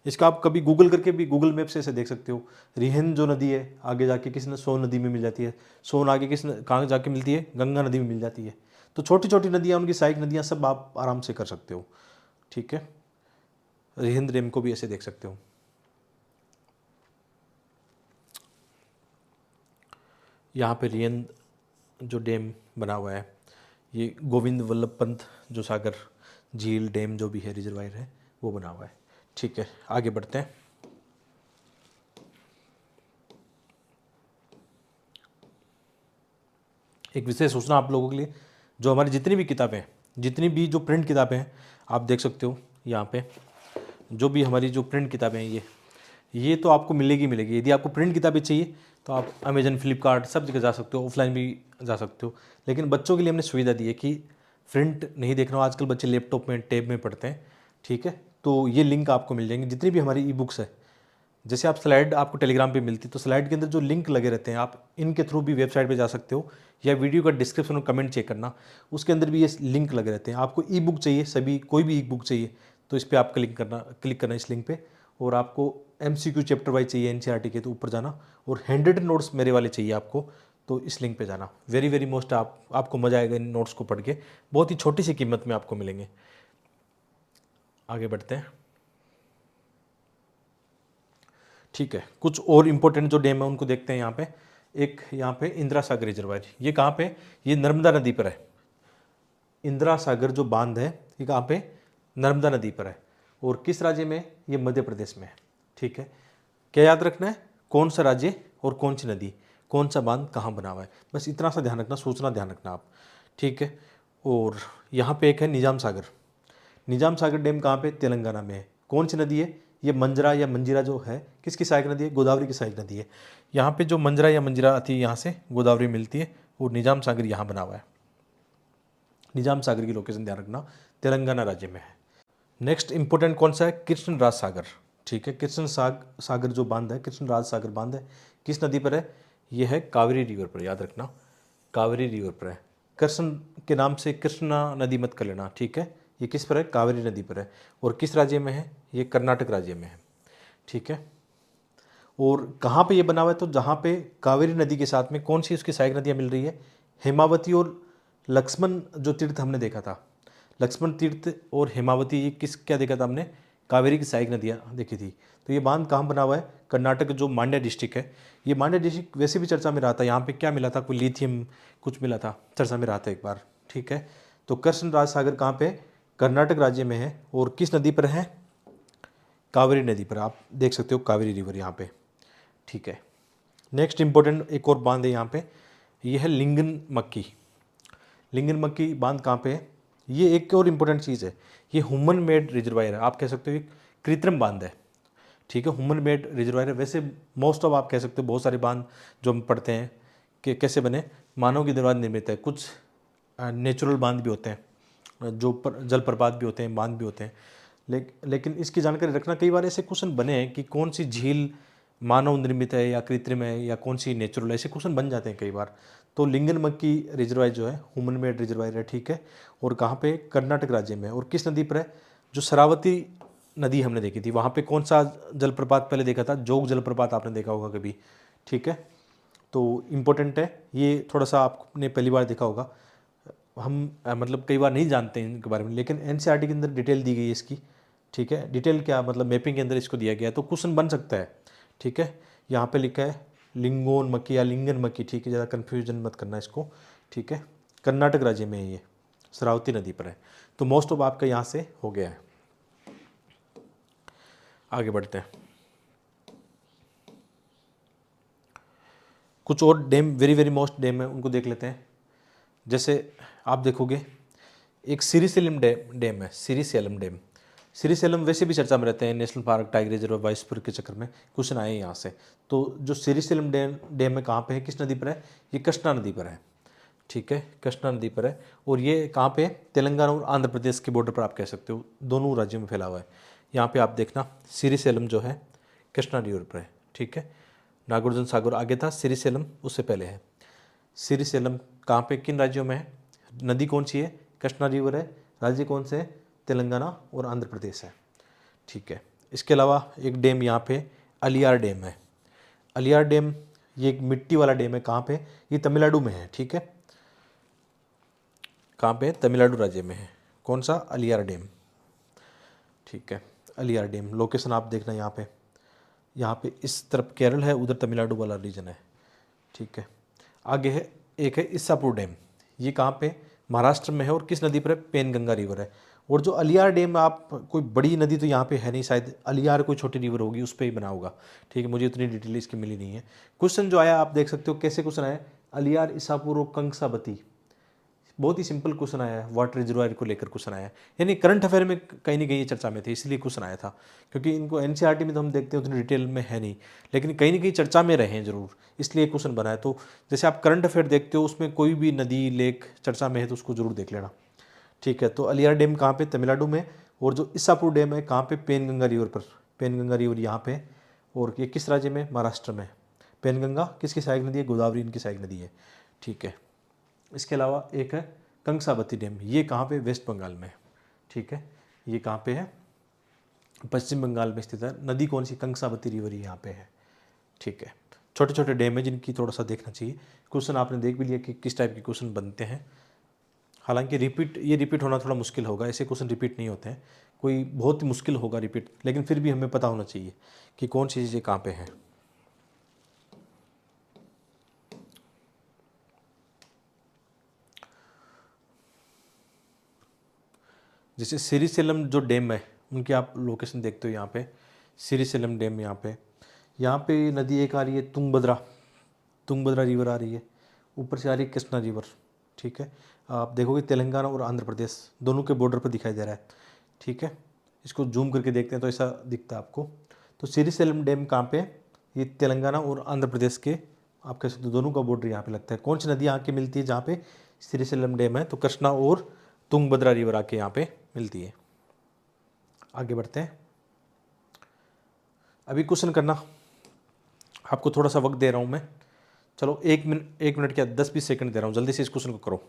इसका आप कभी गूगल करके भी, गूगल मैप से ऐसे देख सकते हो। रिहिंद जो नदी है आगे जाके किस न सोन नदी में मिल जाती है, सोन आगे कहाँ जाके मिलती है? गंगा नदी में मिल जाती है। तो छोटी छोटी नदियाँ, उनकी सहायक नदियाँ सब आप आराम से कर सकते हो, ठीक है। रिहिंद डैम को भी ऐसे देख सकते हो। यहाँ पे रिहिंद जो डैम बना हुआ है, ये गोविंद वल्लभ पंत जो सागर झील डैम जो भी है, रिजर्वायर है, वो बना हुआ है, ठीक है। आगे बढ़ते हैं। एक विशेष सूचना आप लोगों के लिए, जो हमारी जितनी भी किताबें हैं, जितनी भी जो प्रिंट किताबें हैं, आप देख सकते हो यहाँ पे, जो भी हमारी जो प्रिंट किताबें हैं, ये तो आपको मिलेगी मिलेगी। यदि आपको प्रिंट किताबें चाहिए तो आप अमेजन, फ्लिपकार्ट सब जगह जा सकते हो, ऑफलाइन भी जा सकते हो। लेकिन बच्चों के लिए हमने सुविधा दी है कि प्रिंट नहीं देखना हो। आजकल बच्चे लैपटॉप में, टैब में पढ़ते हैं, ठीक है। तो ये लिंक आपको मिल जाएंगे जितनी भी हमारी ई बुक्स है। जैसे आप स्लाइड आपको टेलीग्राम पे मिलती है, तो स्लाइड के अंदर जो लिंक लगे रहते हैं, आप इनके थ्रू भी वेबसाइट पे जा सकते हो, या वीडियो का डिस्क्रिप्शन और कमेंट चेक करना, उसके अंदर भी ये लिंक लगे रहते हैं। आपको ई बुक चाहिए, सभी कोई भी ई बुक चाहिए तो इस पर आप क्लिक करना इस लिंक पे। और आपको MCQ चैप्टर वाइज चाहिए NCERT के, तो ऊपर जाना। और हैंड नोट्स मेरे वाले चाहिए आपको, तो इस लिंक पे जाना। वेरी वेरी मोस्ट आपको मजा आएगा इन नोट्स को पढ़ के, बहुत ही छोटी सी कीमत में आपको मिलेंगे। आगे बढ़ते हैं, ठीक है। कुछ और इम्पोर्टेंट जो डैम है उनको देखते हैं यहाँ पे। एक यहाँ पे इंदिरा सागर रिजर्वायर, ये कहाँ पे, ये नर्मदा नदी पर है। इंदिरा सागर जो बांध है ये कहाँ पे, नर्मदा नदी पर है। और किस राज्य में, ये मध्य प्रदेश में है, ठीक है। क्या याद रखना है, कौन सा राज्य और कौन सी नदी, कौन सा बांध कहाँ बना हुआ है, बस इतना सा ध्यान रखना, सोचना ध्यान रखना आप, ठीक है। और यहाँ पे एक है निजाम सागर। निजाम सागर डैम कहाँ पे, तेलंगाना में है। कौन सी नदी है, ये मंजरा या मंजीरा जो है, किसकी सहायक नदी है, गोदावरी की सहायक नदी है। यहाँ पे जो मंजरा या मंजीरा आती है यहाँ से गोदावरी मिलती है, और निजाम सागर यहाँ बना हुआ है। निजाम सागर की लोकेशन ध्यान रखना, तेलंगाना राज्य में है। नेक्स्ट इंपॉर्टेंट कौन सा है, कृष्ण राज सागर, ठीक है। कृष्ण सागर जो बांध है, कृष्ण राज सागर बांध है, किस नदी पर है, ये है कावेरी रिवर पर, याद रखना कावेरी रिवर पर है। कृष्ण के नाम से कृष्णा नदी मत कर लेना, ठीक है। ये किस पर है, कावेरी नदी पर है। और किस राज्य में है, ये कर्नाटक राज्य में है, ठीक है। और कहाँ पे ये बना हुआ है, तो जहाँ पे कावेरी नदी के साथ में कौन सी उसकी सहायक नदियाँ मिल रही है, हेमावती और लक्ष्मण जो तीर्थ हमने देखा था, लक्ष्मण तीर्थ और हेमावती, ये क्या देखा था हमने, कावेरी की सहायक नदियाँ देखी थी। तो ये बांध कहाँ बना हुआ है, कर्नाटक जो मांड्या डिस्ट्रिक्ट है। ये मांड्या डिस्ट्रिक्ट वैसे भी चर्चा में रहा था, यहाँ पे क्या मिला था, कोई लिथियम कुछ मिला था, चर्चा में रहा था एक बार, ठीक है। तो कृष्ण राज सागर कहाँ पे, कर्नाटक राज्य में है। और किस नदी पर है, कावेरी नदी पर, आप देख सकते हो कावेरी रिवर यहाँ पे, ठीक है। नेक्स्ट इंपॉर्टेंट एक और बांध है यहाँ पे, ये है लिंगन मक्की। लिंगन मक्की बांध कहाँ पे है, ये एक और इम्पोर्टेंट चीज़ है, ये ह्यूमन मेड रिजर्वायर है, आप कह सकते हो एक कृत्रिम बांध है, ठीक है। ह्यूमन मेड रिजर्वायर है। वैसे मोस्ट ऑफ आप कह सकते हो बहुत सारे बांध जो हम पढ़ते हैं कि कैसे बने, मानव के द्वारा निर्मित है। कुछ नेचुरल बांध भी होते हैं, जो जलप्रपात भी होते हैं, बांध भी होते हैं। लेकिन इसकी जानकारी रखना, कई बार ऐसे क्वेश्चन बने हैं कि कौन सी झील मानव निर्मित है या कृत्रिम है या कौन सी नेचुरल है, ऐसे क्वेश्चन बन जाते हैं कई बार। तो लिंगन मक्की रिजर्वायर जो है ह्यूमन मेड रिजर्वायर है, ठीक है। और कहाँ पे, कर्नाटक राज्य में। और किस नदी पर है, जो शरावती नदी हमने देखी थी वहाँ पे कौन सा जलप्रपात पहले देखा था, जोग जलप्रपात आपने देखा होगा कभी, ठीक है। तो इम्पोर्टेंट है ये, थोड़ा सा आपने पहली बार देखा होगा। हम मतलब कई बार नहीं जानते हैं इनके बारे में, लेकिन NCERT के अंदर डिटेल दी गई है इसकी, ठीक है। डिटेल क्या मतलब, मैपिंग के अंदर इसको दिया गया है, तो क्वेश्चन बन सकता है, ठीक है। यहाँ पे लिखा है लिंगोन मक्की या लिंगन मक्की, ठीक है, ज़्यादा कन्फ्यूजन मत करना इसको, ठीक है। कर्नाटक राज्य में है ये, शरावती नदी पर है। तो मोस्ट ऑफ आपका यहाँ से हो गया है। आगे बढ़ते हैं, कुछ और dam very very most dam है उनको देख लेते हैं। जैसे आप देखोगे एक सिरिसेलम डैम है, सिरिसेलम डैम। सिरिसेलम वैसे भी चर्चा में रहते हैं, नेशनल पार्क, टाइगर रिजर्व, वाइसपुर के चक्कर में क्वेश्चन आए हैं यहाँ से। तो जो सिरिसेलम डैम है कहाँ पे है, किस नदी पर है, ये कृष्णा नदी पर है, ठीक है, कृष्णा नदी पर है। और ये कहाँ पे है, तेलंगाना और आंध्र प्रदेश के बॉर्डर पर, आप कह सकते हो दोनों राज्यों में फैला हुआ है। यहाँ पे आप देखना सिरिसेलम जो है कृष्णा रिवर पर है, ठीक है। नागार्जुन सागर आगे था, सिरिसेलम उससे पहले है। सिरिसेलम कहाँ पे, किन राज्यों में है, नदी कौन सी है, कृष्णा रिवर है, राज्य कौन से है, तेलंगाना और आंध्र प्रदेश है, ठीक है। इसके अलावा एक डैम यहाँ पे अलियार डैम है। अलियार डैम ये एक मिट्टी वाला डैम है, कहाँ पे, ये तमिलनाडु में है, ठीक है। कहाँ पे, तमिलनाडु राज्य में है। कौन सा, अलियार डैम, ठीक है। अलियार डैम लोकेशन आप देखना यहाँ पे इस तरफ केरल है, उधर तमिलनाडु वाला रीजन है, ठीक है। आगे है एक है इसापुर डैम, ये कहाँ पे, महाराष्ट्र में है। और किस नदी पर है, पेनगंगा रिवर है। और जो अलियार डैम, आप कोई बड़ी नदी तो यहाँ पे है नहीं, शायद अलियार कोई छोटी रिवर होगी उस पर ही बना होगा, ठीक है। मुझे इतनी डिटेल इसकी मिली नहीं है। क्वेश्चन जो आया आप देख सकते हो, कैसे क्वेश्चन आया, अलियार, इसापुर और कंसाबती, बहुत ही सिंपल क्वेश्चन आया है, वाटर रिजर्वायर को लेकर क्वेश्चन आया है, यानी करंट अफेयर में कहीं ना कहीं ये चर्चा में थे, इसलिए क्वेश्चन आया था। क्योंकि इनको एनसीईआरटी में तो हम देखते हैं उतनी डिटेल में है नहीं, लेकिन कहीं ना कहीं चर्चा में रहे हैं जरूर, इसलिए क्वेश्चन बना है। तो जैसे आप करंट अफेयर देखते हो, उसमें कोई भी नदी लेक चर्चा में है तो उसको जरूर देख लेना, ठीक है। तो अलियार डैम कहाँ पे, तमिलनाडु में। और जो इसापुर डैम है कहाँ पे, पेनगंगा रिवर पर, पेनगंगा रिवर यहाँ पे। और ये किस राज्य में, महाराष्ट्र में। पेनगंगा किसकी सहायक नदी है, गोदावरी इनकी सहायक नदी है, ठीक है। इसके अलावा एक है कंसाबती डैम, ये कहाँ पे, वेस्ट बंगाल में, ठीक है। ये कहाँ पे है, पश्चिम बंगाल में स्थित है। नदी कौन सी, कंसाबती रिवर यहाँ पे है, ठीक है। छोटे छोटे डैम है जिनकी थोड़ा सा देखना चाहिए। क्वेश्चन आपने देख भी लिया कि किस टाइप के क्वेश्चन बनते हैं। हालांकि रिपीट होना थोड़ा मुश्किल होगा, ऐसे क्वेश्चन रिपीट नहीं होते हैं, कोई बहुत ही मुश्किल होगा रिपीट, लेकिन फिर भी हमें पता होना चाहिए कि कौन सी चीज़ें कहाँ पे हैं। जैसे श्रीशैलम जो डैम है उनकी आप लोकेशन देखते हो यहाँ पे, श्रीशैलम डैम यहाँ पे नदी एक आ रही है तुंगभद्रा, तुंगभद्रा रिवर आ रही है, ऊपर से आ रही है कृष्णा रिवर, ठीक है। आप देखोगे तेलंगाना और आंध्र प्रदेश दोनों के बॉर्डर पर दिखाई दे रहा है, ठीक है। इसको जूम करके देखते हैं तो ऐसा दिखता है आपको। तो श्रीशैलम डैम कहाँ पे है, ये तेलंगाना और आंध्र प्रदेश के, आप कह सकते हो दोनों का बॉर्डर यहाँ पे लगता है। कौन सी नदी आके मिलती है जहाँ पे श्रीशैलम डैम है, तो कृष्णा और तुंगभद्रा रिवर आके यहाँ पे मिलती है। आगे बढ़ते हैं, अभी क्वेश्चन करना, आपको थोड़ा सा वक्त दे रहा हूँ मैं, चलो 1 मिनट क्या 10-20 सेकंड दे रहा हूँ, जल्दी से इस क्वेश्चन को करो,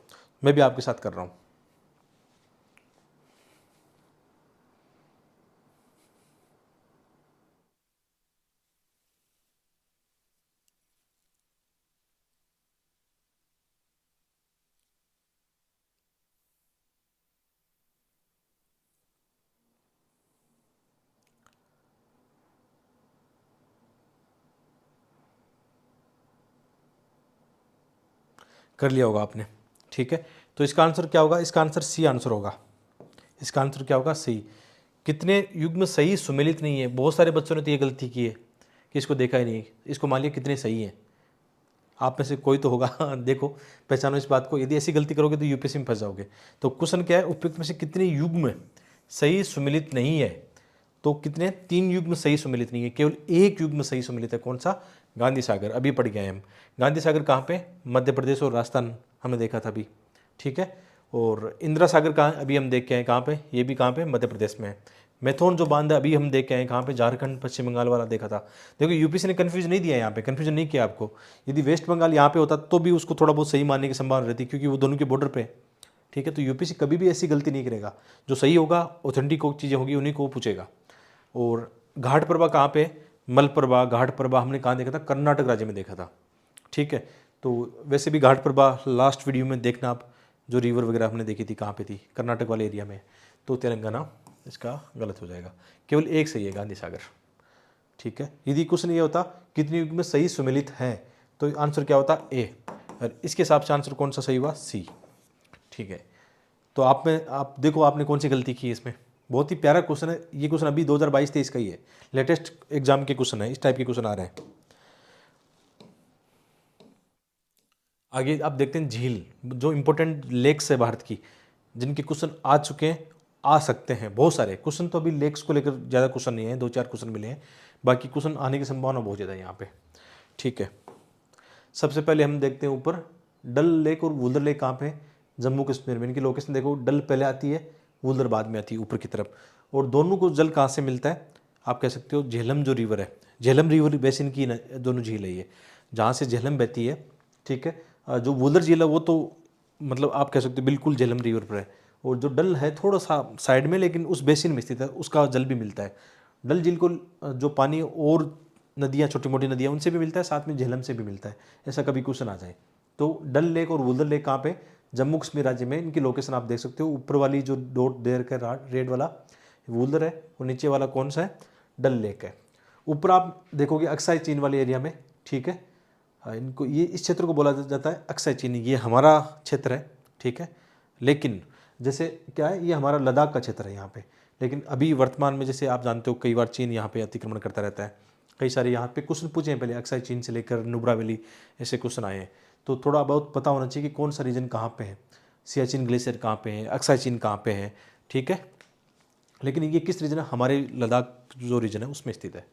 मैं भी आपके साथ कर रहा हूँ। कर लिया होगा आपने, ठीक है। तो इसका आंसर क्या होगा, इसका आंसर सी आंसर होगा। इसका आंसर क्या होगा, सी। कितने युग्म सही सुमेलित नहीं है, बहुत सारे बच्चों ने तो ये गलती की है कि इसको देखा ही नहीं, इसको मान लिया कितने सही हैं। आप में से कोई तो होगा देखो, पहचानो इस बात को, यदि ऐसी गलती करोगे तो यूपीएससी में फंस जाओगे। तो क्वेश्चन क्या है, उपयुक्त में से कितने युग्म सही सुमेलित नहीं है, तो कितने, 3 युग्म सही सुमेलित नहीं है, केवल एक युग्म सही सुमेलित है। कौन सा, गांधी सागर, अभी पढ़ गए हम। गांधी सागर कहाँ पे, मध्य प्रदेश और राजस्थान, हमने देखा था अभी, ठीक है। और इंदिरा सागर कहाँ, अभी हम देख के आए कहाँ पे, ये भी कहाँ पे, मध्य प्रदेश में है। मैथोन जो बांध है अभी हम देख के आए कहाँ पे, झारखंड पश्चिम बंगाल वाला देखा था। देखो यूपीसी ने कन्फ्यूजन नहीं दिया यहाँ पे, कन्फ्यूजन नहीं किया आपको। यदि वेस्ट बंगाल यहाँ पे होता तो भी उसको थोड़ा बहुत सही मानने की संभावना रहती, क्योंकि वो दोनों के बॉर्डर पे, ठीक है। तो यूपीसी कभी भी ऐसी गलती नहीं करेगा, जो सही होगा ऑथेंटिक चीज़ें होगी उन्हीं को पूछेगा। और घाट प्रभा कहाँ पे, मलप्रभा, घाट प्रभा हमने कहाँ देखा था, कर्नाटक राज्य में देखा था, ठीक है। तो वैसे भी घाट प्रभा लास्ट वीडियो में देखना आप, जो रिवर वगैरह हमने देखी थी कहाँ पे थी, कर्नाटक वाले एरिया में। तो तेलंगाना इसका गलत हो जाएगा, केवल एक सही है, गांधी सागर, ठीक है। यदि क्वेश्चन ये होता कितने युग में सही सुमेलित हैं, तो आंसर क्या होता, ए। और इसके हिसाब से आंसर कौन सा सही हुआ, सी, ठीक है। तो आप देखो आपने कौन सी गलती की है इसमें। बहुत ही प्यारा क्वेश्चन है ये, क्वेश्चन अभी 2022-23 का ही है, लेटेस्ट एग्जाम के क्वेश्चन है, इस टाइप के क्वेश्चन आ रहे हैं। आगे आप देखते हैं झील, जो इंपॉर्टेंट लेक्स है भारत की, जिनके क्वेश्चन आ चुके हैं, आ सकते हैं बहुत सारे क्वेश्चन। तो अभी लेक्स को लेकर ज़्यादा क्वेश्चन नहीं है, 2-4 क्वेश्चन मिले हैं, बाकी क्वेश्चन आने की संभावना बहुत ज़्यादा है यहाँ पे, ठीक है। सबसे पहले हम देखते हैं ऊपर, डल लेक और वुलर लेक कहाँ पे है, जम्मू कश्मीर में। इनकी लोकेशन देखो, डल पहले आती है, वुलर बाद में आती है ऊपर की तरफ। और दोनों को जल कहाँ से मिलता है, आप कह सकते हो झेलम जो रिवर है, झेलम रिवर बेसिन की दोनों झील है ये, जहाँ से झेलम बहती है, ठीक है। जो वुलर झील है वो तो मतलब आप कह सकते हो बिल्कुल झेलम रिवर पर है। और जो डल है थोड़ा सा साइड में, लेकिन उस बेसिन में स्थित है, उसका जल भी मिलता है। डल झील को जो पानी और नदियाँ, छोटी मोटी नदियाँ, उनसे भी मिलता है, साथ में झेलम से भी मिलता है, ऐसा कभी क्वेश्चन आ जाए। तो डल लेक और वुलर लेक कहाँ पे, जम्मू कश्मीर राज्य में। इनकी लोकेशन आप देख सकते हो, ऊपर वाली जो डॉट देर का रेड वाला वुलर है, और नीचे वाला कौन सा है, डल लेक है। ऊपर आप देखोगे अक्साई चीन वाले एरिया में, ठीक है। इनको ये इस क्षेत्र को बोला जाता है अक्साई चीन, ये हमारा क्षेत्र है, ठीक है। लेकिन जैसे क्या है, ये हमारा लद्दाख का क्षेत्र है यहाँ पे, लेकिन अभी वर्तमान में जैसे आप जानते हो कई बार चीन यहाँ पे अतिक्रमण करता रहता है। कई सारे यहाँ पे क्वेश्चन पूछे हैं पहले, अक्साई चीन से लेकर नुब्रा वैली, ऐसे क्वेश्चन आए हैं। तो थोड़ा बहुत पता होना चाहिए कि कौन सा रीजन कहाँ पे है। सियाचिन ग्लेशियर कहाँ पे है, अक्साई चीन कहाँ पे है, ठीक है। लेकिन ये किस रीजन है, हमारे लद्दाख जो रीजन है उसमें स्थित है।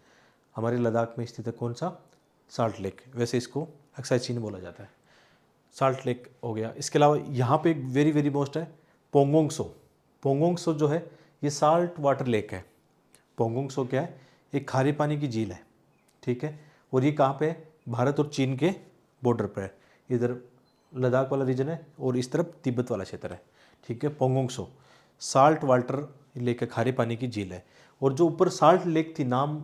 हमारे लद्दाख में स्थित है कौन सा, साल्ट लेक, वैसे इसको अक्साई चीन बोला जाता है। साल्ट लेक हो गया। इसके अलावा यहाँ पे एक वेरी वेरी मोस्ट है पोंगोंग सो। पोंगोंग सो जो है ये साल्ट वाटर लेक है। पोंगोंग सो क्या है, एक खारे पानी की झील है, ठीक है। और ये कहाँ पे है, भारत और चीन के बॉर्डर पर है। इधर लद्दाख वाला रीजन है और इस तरफ तिब्बत वाला क्षेत्र है, ठीक है। पोंगोंग सो साल्ट वाटर लेक है, खारे पानी की झील है। और जो ऊपर साल्ट लेक थी, नाम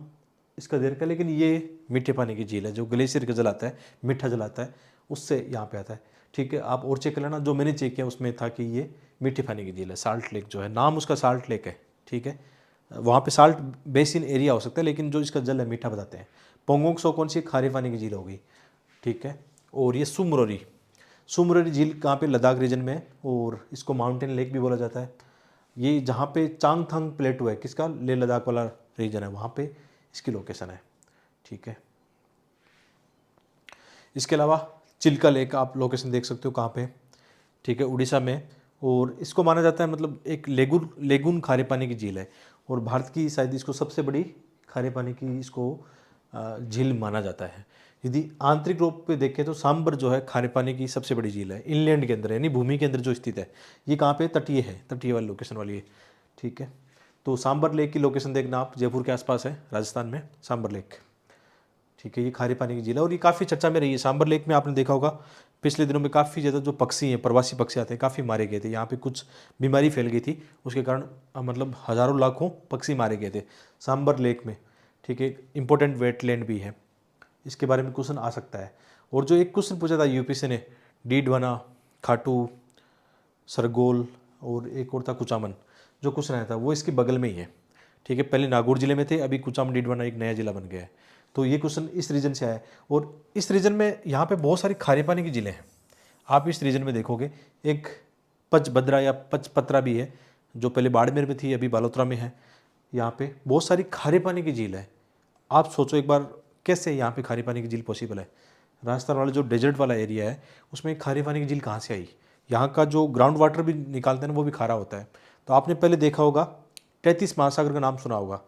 इसका देर का, लेकिन ये मीठे पानी की झील है। जो ग्लेशियर का जल आता है, मीठा जल आता है, उससे यहाँ पे आता है, ठीक है। आप और चेक कर लेना, जो मैंने चेक किया उसमें था कि ये मीठे पानी की झील है। साल्ट लेक जो है, नाम उसका साल्ट लेक है, ठीक है। वहाँ पे साल्ट बेसिन एरिया हो सकता है, लेकिन जो इसका जल है मीठा बताते हैं। पोंगोंग सो कौन सी, खारे पानी की झील होगी, ठीक है। और ये सुमरोरी, सुमरोरी झील कहाँ पे, लद्दाख रीजन में है, और इसको माउंटेन लेक भी बोला जाता है। ये जहाँ पे चांगथंग प्लेटू है, किसका, लेह लद्दाख वाला रीजन है, वहाँ पे इसकी लोकेशन है, ठीक है। इसके अलावा चिल्का लेक आप लोकेशन देख सकते हो कहाँ पे, ठीक है, उड़ीसा में। और इसको माना जाता है मतलब एक लेगुन लेगुन खारे पानी की झील है, और भारत की शायद इसको सबसे बड़ी खारे पानी की इसको झील माना जाता है। यदि आंतरिक रूप पे देखें तो सांबर जो है खारे पानी की सबसे बड़ी झील है, इनलैंड के अंदर यानी भूमि के अंदर जो स्थित है। ये कहाँ पे, तटीय है, तटीय वाली लोकेशन वाली है, ठीक है। तो सांबर लेक की लोकेशन देखना आप, जयपुर के आसपास है, राजस्थान में सांबर लेक, ठीक है। ये खारे पानी की झील है और ये काफ़ी चर्चा में रही है। सांबर लेक में आपने देखा होगा पिछले दिनों में काफ़ी ज़्यादा जो पक्षी हैं, प्रवासी पक्षी आते हैं, काफ़ी मारे गए थे। यहाँ पे कुछ बीमारी फैल गई थी, उसके कारण मतलब हज़ारों लाखों पक्षी मारे गए थे सांबर लेक में, ठीक है। इंपॉर्टेंट वेटलैंड भी है, इसके बारे में क्वेश्चन आ सकता है। और जो एक क्वेश्चन पूछा था यूपीएससी ने, डीडवाना, खाटू, सरगोल और एक और था कुचामन, जो क्वेश्चन आया था वो इसके बगल में ही है, ठीक है। पहले नागौर जिले में थे, अभी कुचामन डीडवाना एक नया जिला बन गया है। तो ये क्वेश्चन इस रीजन से आया है। और इस रीजन में यहाँ पे बहुत सारी खारे पानी की झीलें हैं। आप इस रीजन में देखोगे एक पचभद्रा या पचपत्रा भी है, जो पहले बाड़मेर में थी, अभी बालोतरा में है। यहाँ पे बहुत सारी खारे पानी की झील है। आप सोचो एक बार, कैसे यहाँ पे खारे पानी की झील पॉसिबल है। राजस्थान वाला जो डेजर्ट वाला एरिया है उसमें खारे पानी की झील कहाँ से आई। यहाँ का जो ग्राउंड वाटर भी निकालते हैं ना, वो भी खारा होता है। तो आपने पहले देखा होगा 33 महासागर का नाम सुना होगा।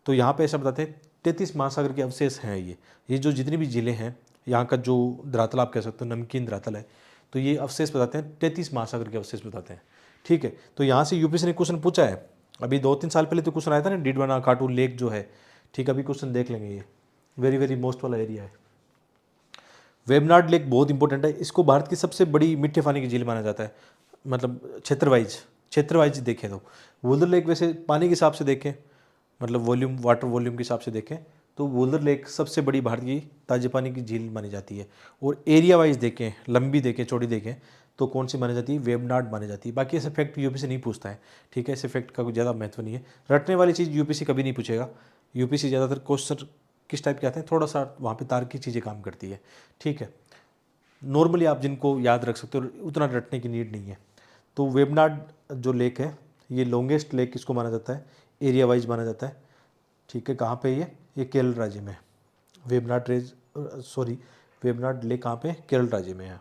तो यहाँ पे ऐसा बताते हैं 33 महासागर के अवशेष हैं। ये जो जितनी भी ज़िले हैं, यहाँ का जो धरातल आप कह सकते हो नमकीन धरातल है, तो ये अवशेष बताते हैं, 33 महासागर के अवशेष बताते हैं, ठीक है। तो यहाँ से यूपीएससी ने क्वेश्चन पूछा है, अभी 2-3 साल पहले तो क्वेश्चन आया था ना, डीडवाना खाटू लेक जो है, ठीक है। अभी क्वेश्चन देख लेंगे, ये वेरी वेरी मोस्ट वाला एरिया है। वेबनाड लेक बहुत इंपॉर्टेंट है, इसको भारत की सबसे बड़ी मीठे पानी की झील माना जाता है, मतलब क्षेत्र वाइज देखें तो। वुलर लेक वैसे पानी के हिसाब से देखें, मतलब वॉल्यूम, वाटर वॉल्यूम के हिसाब से देखें तो वुलर लेक सबसे बड़ी भारत की ताजे पानी की झील मानी जाती है। और एरिया वाइज देखें, लंबी देखें, चौड़ी देखें, तो कौन सी मानी जाती है, वेबनाड मानी जाती है। बाकी ऐसे फैक्ट यूपीएससी नहीं पूछता है, ठीक है। ऐसे फैक्ट का कोई ज़्यादा महत्व नहीं है। रटने वाली चीज़ यूपीएससी कभी नहीं पूछेगा। यूपीएससी ज़्यादातर क्वेश्चन किस टाइप के आते हैं, थोड़ा सा वहाँ पे तार्किक चीज़ें काम करती है, ठीक है। नॉर्मली आप जिनको याद रख सकते हो, उतना रटने की नीड नहीं है। तो वेबनाड जो लेक है, ये लॉन्गेस्ट लेक किसको माना जाता है, एरिया वाइज माना जाता है, ठीक है। कहाँ पे ये केरल राज्य में है। वेबनाड लेक कहाँ पे, केरल राज्य में है।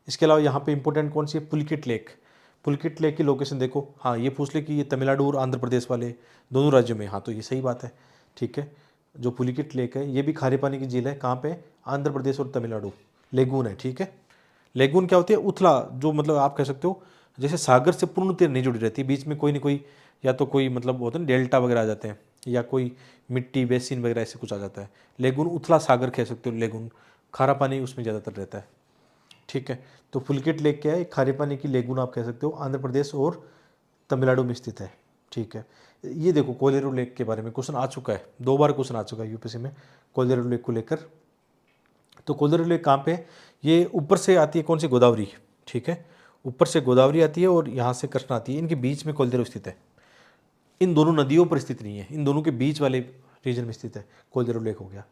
इसके अलावा यहाँ पे इंपॉर्टेंट कौन सी है, पुलकित लेक। पुलकित लेक की लोकेशन देखो, हाँ ये पूछ ले कि ये तमिलनाडु और आंध्र प्रदेश वाले दोनों राज्यों में, हाँ तो ये सही बात है, ठीक है। जो पुलिकिट लेक है ये भी खारे पानी की झील है, कहाँ पे, आंध्र प्रदेश और तमिलनाडु, लेगून है, ठीक है। लेगून क्या होती है, उथला, जो मतलब आप कह सकते हो जैसे सागर से पूर्णतः नहीं जुड़ी रहती, बीच में कोई ना कोई, या तो कोई मतलब होता है ना डेल्टा वगैरह आ जाते हैं, या कोई मिट्टी बेसिन वगैरह ऐसे कुछ आ जाता है। लेगून उथला सागर कह सकते हो, लेगून खारा पानी उसमें ज़्यादातर रहता है, ठीक है। तो पुलकिट लेक क्या है, खारे पानी की लेगून आप कह सकते हो, आंध्र प्रदेश और तमिलनाडु में स्थित है, ठीक है। ये देखो कोलेरू लेक के बारे में क्वेश्चन आ चुका है, 2 बार क्वेश्चन आ चुका है यूपीएससी में कोलेरू लेक को लेकर। तो कोलेरू लेक कहाँ पे, ये ऊपर से आती है कौन सी, गोदावरी, ठीक है। ऊपर से गोदावरी आती है और यहाँ से कृष्णा आती है, इनके बीच में कोलेरू स्थित है। इन दोनों नदियों पर स्थित नहीं है, इन दोनों के बीच वाले रीजन में स्थित है, कोलेरू लेक हो गया।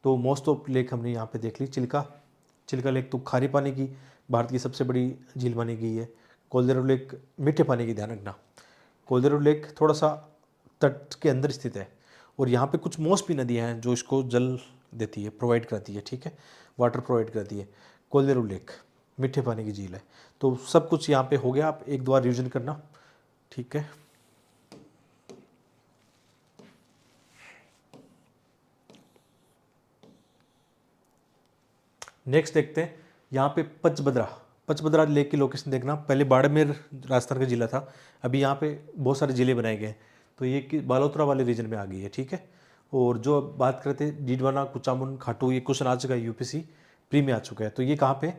तो मोस्ट ऑफ लेक हमने यहाँ पे देख ली। चिल्का लेक तो खारे पानी की भारत की सबसे बड़ी झील मानी गई है। कोलेरू लेक मीठे पानी की, ध्यान रखना। कोलेरू लेक थोड़ा सा तट के अंदर स्थित है, और यहाँ पे कुछ मौसमी नदियाँ हैं जो इसको जल देती है, प्रोवाइड करती है, ठीक है, वाटर प्रोवाइड करती है। कोलेरू लेक, मीठे पानी की झील है। तो सब कुछ यहाँ पे हो गया, आप एक दो बार रिविजन करना, ठीक है। नेक्स्ट देखते हैं यहाँ पे पचबदरा लेक की लोकेशन देखना। पहले बाड़मेर राजस्थान का जिला था, अभी यहाँ पे बहुत सारे ज़िले बनाए गए हैं, तो ये बालोतरा वाले रीजन में आ गई है, ठीक है। और जो अब बात करते हैं डीडवाना, कुचामन, खाटू, ये क्वेश्चन आ चुका है, यूपीसी प्री में आ चुका है। तो ये कहाँ पे,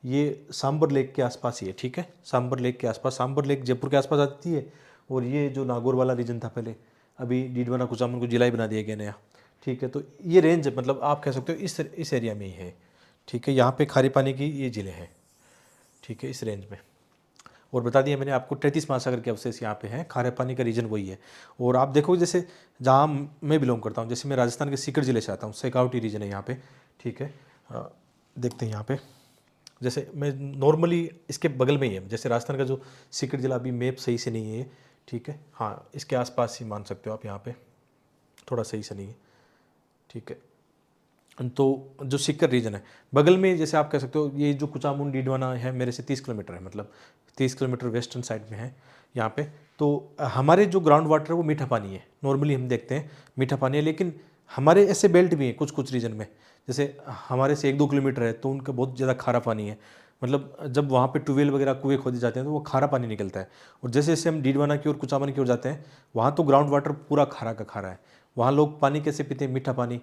ये सांबर लेक के आसपास ही है, ठीक है। सांबर लेक के आसपास, सांबर लेक जयपुर के आसपास आती है। और ये जो नागौर वाला रीजन था पहले, अभी डीडवाना कुचामन को जिला ही बना दिया गया नया, ठीक है। तो ये रेंज मतलब आप कह सकते हो इस एरिया में ही है, ठीक है। यहाँ पे खारे पानी की ये ज़िले हैं, ठीक है, इस रेंज में। और बता दिया मैंने आपको 33 महासागर के अवशेष यहाँ पे हैं, खारे पानी का रीजन वही है। और आप देखो जैसे जहाँ मैं बिलोंग करता हूँ, जैसे मैं राजस्थान के सीकर जिले से आता हूँ, शेखावटी रीजन है यहाँ पे, ठीक है। देखते हैं यहाँ पे, जैसे मैं नॉर्मली इसके बगल में ही है, जैसे राजस्थान का जो सीकर जिला, अभी मैप सही से नहीं है, ठीक है। हाँ, इसके आसपास ही मान सकते हो आप, यहाँ पे थोड़ा सही से नहीं है, ठीक है। तो जो सीकर रीजन है बगल में, जैसे आप कह सकते हो, ये जो कुचामुन डीडवाना है मेरे से 30 किलोमीटर है, मतलब 30 किलोमीटर वेस्टर्न साइड में है यहाँ पे। तो हमारे जो ग्राउंड वाटर है वो मीठा पानी है, नॉर्मली हम देखते हैं मीठा पानी है, लेकिन हमारे ऐसे बेल्ट भी हैं कुछ कुछ रीजन में, जैसे हमारे से 1-2 किलोमीटर है तो उनका बहुत ज़्यादा खारा पानी है। मतलब जब वहाँ पे ट्यूबवेल वगैरह कुएँ खोदे जाते हैं तो वो खारा पानी निकलता है। और जैसे जैसे हम डीडवाना की ओर, कुचामन की ओर जाते हैं, वहाँ तो ग्राउंड वाटर पूरा खारा का खारा है। वहाँ लोग पानी कैसे पीते हैं, मीठा पानी।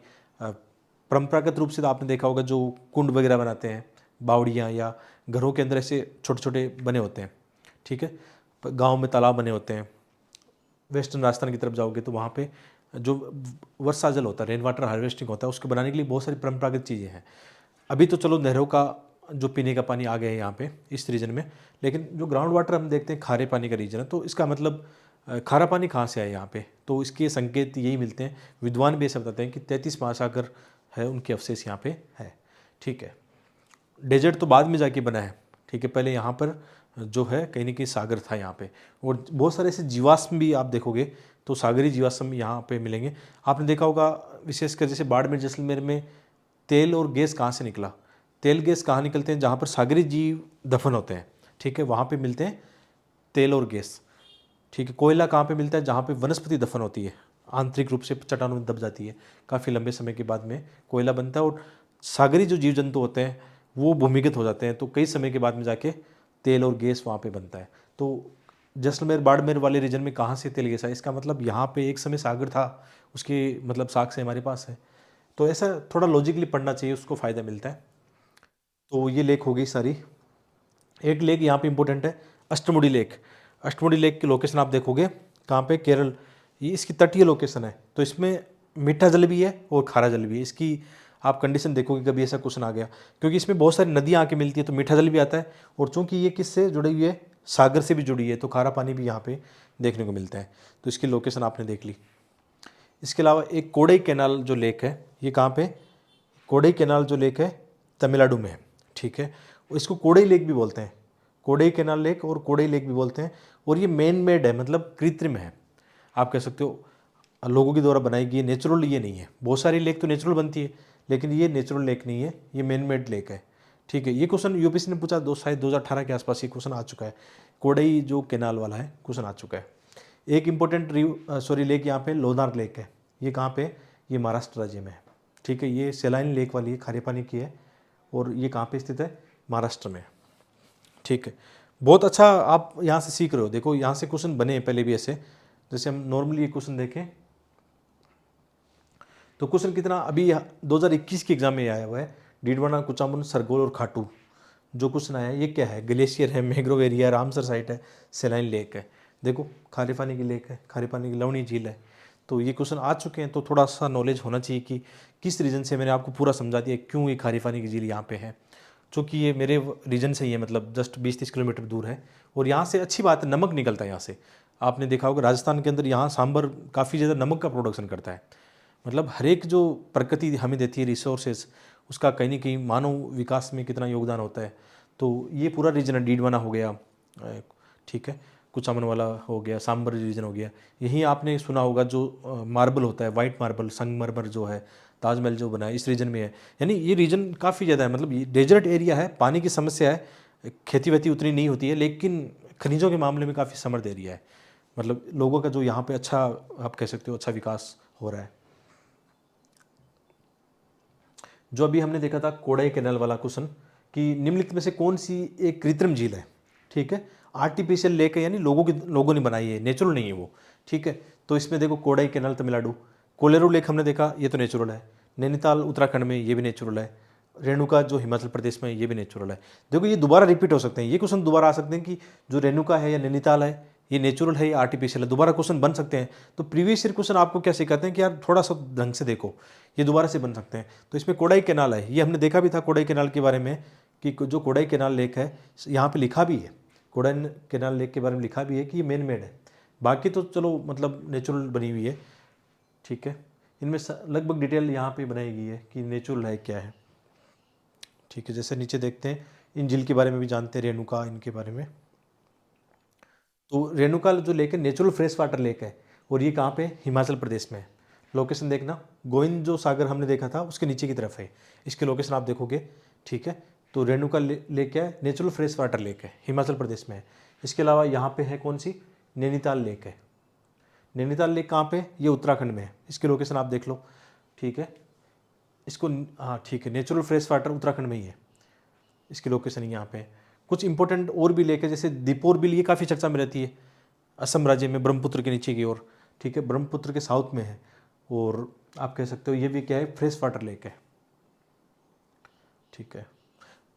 परंपरागत रूप से तो आपने देखा होगा, जो कुंड वगैरह बनाते हैं, बावड़ियाँ या घरों के अंदर ऐसे छोटे छोटे बने होते हैं, ठीक है। गांव में तालाब बने होते हैं। वेस्टर्न राजस्थान की तरफ जाओगे तो वहाँ पे जो वर्षा जल होता है, रेन वाटर हार्वेस्टिंग होता है, उसको बनाने के लिए बहुत सारी परंपरागत चीज़ें हैं। अभी तो चलो नहरों का जो पीने का पानी आ गया है यहाँ पे इस रीजन में, लेकिन जो ग्राउंड वाटर हम देखते हैं खारे पानी का रीजन है। तो इसका मतलब खारा पानी कहाँ से आया यहाँ पे, तो इसके संकेत यही मिलते हैं। विद्वान भी ऐसा बताते हैं कि 33 महासागर है, उनके अवशेष यहाँ पे है, ठीक है। डेजर्ट तो बाद में जाके बना है, ठीक है। पहले यहाँ पर जो है कहीं ना कहीं सागर था यहाँ पे। और बहुत सारे ऐसे जीवाश्म भी आप देखोगे तो सागरी जीवाश्म यहाँ पे मिलेंगे। आपने देखा होगा विशेषकर जैसे बाड़मेर, जैसलमेर में तेल और गैस कहाँ से निकला, तेल गैस कहाँ निकलते हैं, जहाँ पर सागरी जीव दफन होते हैं, ठीक है, वहाँ पे मिलते हैं तेल और गैस, ठीक है। कोयला कहाँ पे मिलता है, जहाँ पे वनस्पति दफन होती है, आंतरिक रूप से चट्टानों में दब जाती है, काफ़ी लंबे समय के बाद में कोयला बनता है। और सागरी जो जीव जंतु होते हैं वो भूमिगत हो जाते हैं, तो कई समय के बाद में जाके तेल और गैस वहाँ पे बनता है। तो जैसलमेर बाड़मेर वाले रीजन में कहाँ से तेल गैस है, इसका मतलब यहाँ पे एक समय सागर था, उसकी मतलब साक्ष्य हमारे पास है। तो ऐसा थोड़ा लॉजिकली पढ़ना चाहिए, उसको फ़ायदा मिलता है। तो ये लेक हो गई सारी। एक लेक यहाँ पे इंपॉर्टेंट है, अष्टमुडी लेक। अष्टमुडी लेक की लोकेशन आप देखोगे कहाँ पे, केरल, ये इसकी तटीय लोकेशन है। तो इसमें मीठा जल भी है और खारा जल भी है। इसकी आप कंडीशन देखोगे, कभी ऐसा क्वेश्चन आ गया, क्योंकि इसमें बहुत सारी नदियाँ आके मिलती है तो मीठा जल भी आता है। और चूंकि ये किससे जुड़ी हुई है, सागर से भी जुड़ी है, तो खारा पानी भी यहाँ पे देखने को मिलता है। तो इसकी लोकेशन आपने देख ली। इसके अलावा एक कोडई कैनाल जो लेक है, ये कहाँ पे, कोडई कैनाल जो लेक है तमिलनाडु में है, ठीक है। इसको कोडई लेक भी बोलते हैं, कोडई कैनाल लेक और कोडई लेक भी बोलते हैं। और ये मैन मेड है, मतलब कृत्रिम है, आप कह सकते हो लोगों के द्वारा बनाई गई, नेचुरल ये नहीं है। बहुत सारी लेक तो नेचुरल बनती है, लेकिन ये नेचुरल लेक नहीं है, ये मैन मेड लेक है, ठीक है। ये क्वेश्चन यूपीएससी ने पूछा, शायद 2018 के आसपास ये क्वेश्चन आ चुका है, कोडई जो कैनाल वाला है क्वेश्चन आ चुका है। एक इंपॉर्टेंट लेक यहाँ पे लोनार लेक है, ये कहाँ पे, ये महाराष्ट्र राज्य में है, ठीक है। ये सेलाइन लेक वाली है, खारे पानी की है, और ये कहाँ पे स्थित है, महाराष्ट्र में, ठीक है। बहुत अच्छा आप यहाँ से सीख रहे हो। देखो यहाँ से क्वेश्चन बने हैं पहले भी ऐसे, जैसे हम नॉर्मली ये क्वेश्चन देखें तो क्वेश्चन कितना अभी 2021 के एग्जाम में आया हुआ है, डीडवाना, कुचामन, सरगोल और खाटू। जो क्वेश्चन आया है ये क्या है, ग्लेशियर है, मैंग्रोव एरिया, रामसर साइट है, सेलाइन लेक है। देखो खारे पानी की लेक है, खारे पानी की लवणी झील है। तो ये क्वेश्चन आ चुके हैं, तो थोड़ा सा नॉलेज होना चाहिए कि किस रीजन से। मैंने आपको पूरा समझा दिया क्यों ये खारे पानी की झील यहाँ पे है, चूँकि ये मेरे रीजन से ही है, मतलब जस्ट 20-30 किलोमीटर दूर है। और यहाँ से अच्छी बात है, नमक निकलता है यहाँ से। आपने देखा होगा राजस्थान के अंदर यहाँ सांबर काफ़ी ज़्यादा नमक का प्रोडक्शन करता है। मतलब हर एक जो प्रकृति हमें देती है रिसोर्सेज, उसका कहीं ना कहीं मानव विकास में कितना योगदान होता है। तो ये पूरा रीजन है, डीडवाना हो गया, ठीक है, कुचामन वाला हो गया, सांबर रीजन हो गया। यहीं आपने सुना होगा जो मार्बल होता है, वाइट मार्बल, संगमरमर जो है, ताजमहल जो बना है इस रीजन में है। यानी ये रीजन काफ़ी ज़्यादा है, मतलब ये डेजर्ट एरिया है, पानी की समस्या है, खेती वेती उतनी नहीं होती है, लेकिन खनिजों के मामले में काफ़ी समर्थ एरिया है। मतलब लोगों का जो यहाँ पे अच्छा, आप कह सकते हो अच्छा विकास हो रहा है। जो अभी हमने देखा था कोडाई कैनाल वाला क्वेश्चन कि निम्नलिखित में से कौन सी एक कृत्रिम झील है, ठीक है, आर्टिफिशियल लेक है, यानी लोगों ने बनाई है, नेचुरल नहीं है वो, ठीक है। तो इसमें देखो कोडाई कैनाल तमिलनाडु, कोलेरू लेक हमने देखा ये तो नेचुरल है, नैनीताल उत्तराखंड में ये भी नेचुरल है, रेणुका जो हिमाचल प्रदेश में है ये भी नेचुरल है। देखो ये दोबारा रिपीट हो सकते हैं, ये क्वेश्चन दोबारा आ सकते हैं कि जो रेणुका है या नैनीताल है ये नेचुरल है या आर्टिफिशियल है, दोबारा क्वेश्चन बन सकते हैं। तो प्रीवियस ईयर क्वेश्चन आपको क्या सिखाते हैं कि यार थोड़ा सा ढंग से देखो, ये दोबारा से बन सकते हैं। तो इसमें कोडाई कैनाल है, ये हमने देखा भी था कोडाई कैनाल के बारे में कि जो कोडाई कैनाल लेक है यहाँ पे लिखा भी है, कोडाई कैनाल लेक के बारे में लिखा भी है कि ये मैन मेड है। बाकी तो चलो मतलब नेचुरल बनी हुई है, ठीक है। इनमें लगभग डिटेल यहाँ पे बनाई गई है कि नेचुरल है क्या है, ठीक है। जैसे नीचे देखते हैं इन झील के बारे में भी जानते हैं, रेणुका इनके बारे में। तो रेणुका जो लेक है नेचुरल फ्रेश वाटर लेक है, और ये कहाँ पे, हिमाचल प्रदेश में है। लोकेशन देखना, गोविंद जो सागर हमने देखा था उसके नीचे की तरफ है, इसके लोकेशन आप देखोगे, ठीक है। तो रेणुका लेक क्या है, नेचुरल फ्रेश वाटर लेक है, हिमाचल प्रदेश में है। इसके अलावा यहाँ पे है कौन सी, नैनीताल लेक है। नैनीताल लेक कहाँ पे, ये उत्तराखंड में है, इसकी लोकेशन आप देख लो, ठीक है। इसको हाँ ठीक है, नेचुरल फ्रेश वाटर उत्तराखंड में ही है, इसकी लोकेशन यहाँ पे। कुछ इंपॉर्टेंट और भी लेक है, जैसे दीपोर बिल, ये काफ़ी चर्चा में रहती है, असम राज्य में ब्रह्मपुत्र के नीचे की ओर, ठीक है, ब्रह्मपुत्र के साउथ में है। और आप कह सकते हो ये भी क्या है, फ्रेश वाटर लेक है, ठीक है।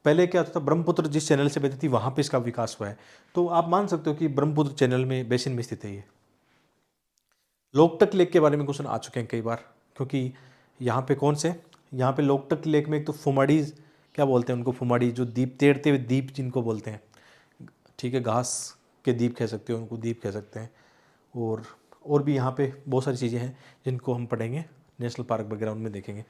पहले क्या होता था, ब्रह्मपुत्र जिस चैनल से बहती थी वहाँ पे इसका विकास हुआ है। तो आप मान सकते हो कि ब्रह्मपुत्र चैनल में, बेसिन में स्थित है ये। लोकटक लेक के बारे में क्वेश्चन आ चुके हैं कई बार, क्योंकि यहाँ पे कौन से, यहाँ पे लोकटक लेक में एक तो फुमाड़ी, क्या बोलते हैं उनको, फुमाड़ी जो द्वीप, तैरते हुए द्वीप जिनको बोलते हैं, ठीक है, घास के द्वीप कह सकते हो उनको, द्वीप कह सकते हैं। और भी यहाँ पे बहुत सारी चीज़ें हैं जिनको हम पढ़ेंगे, नेशनल पार्क वगैरह उनमें देखेंगे,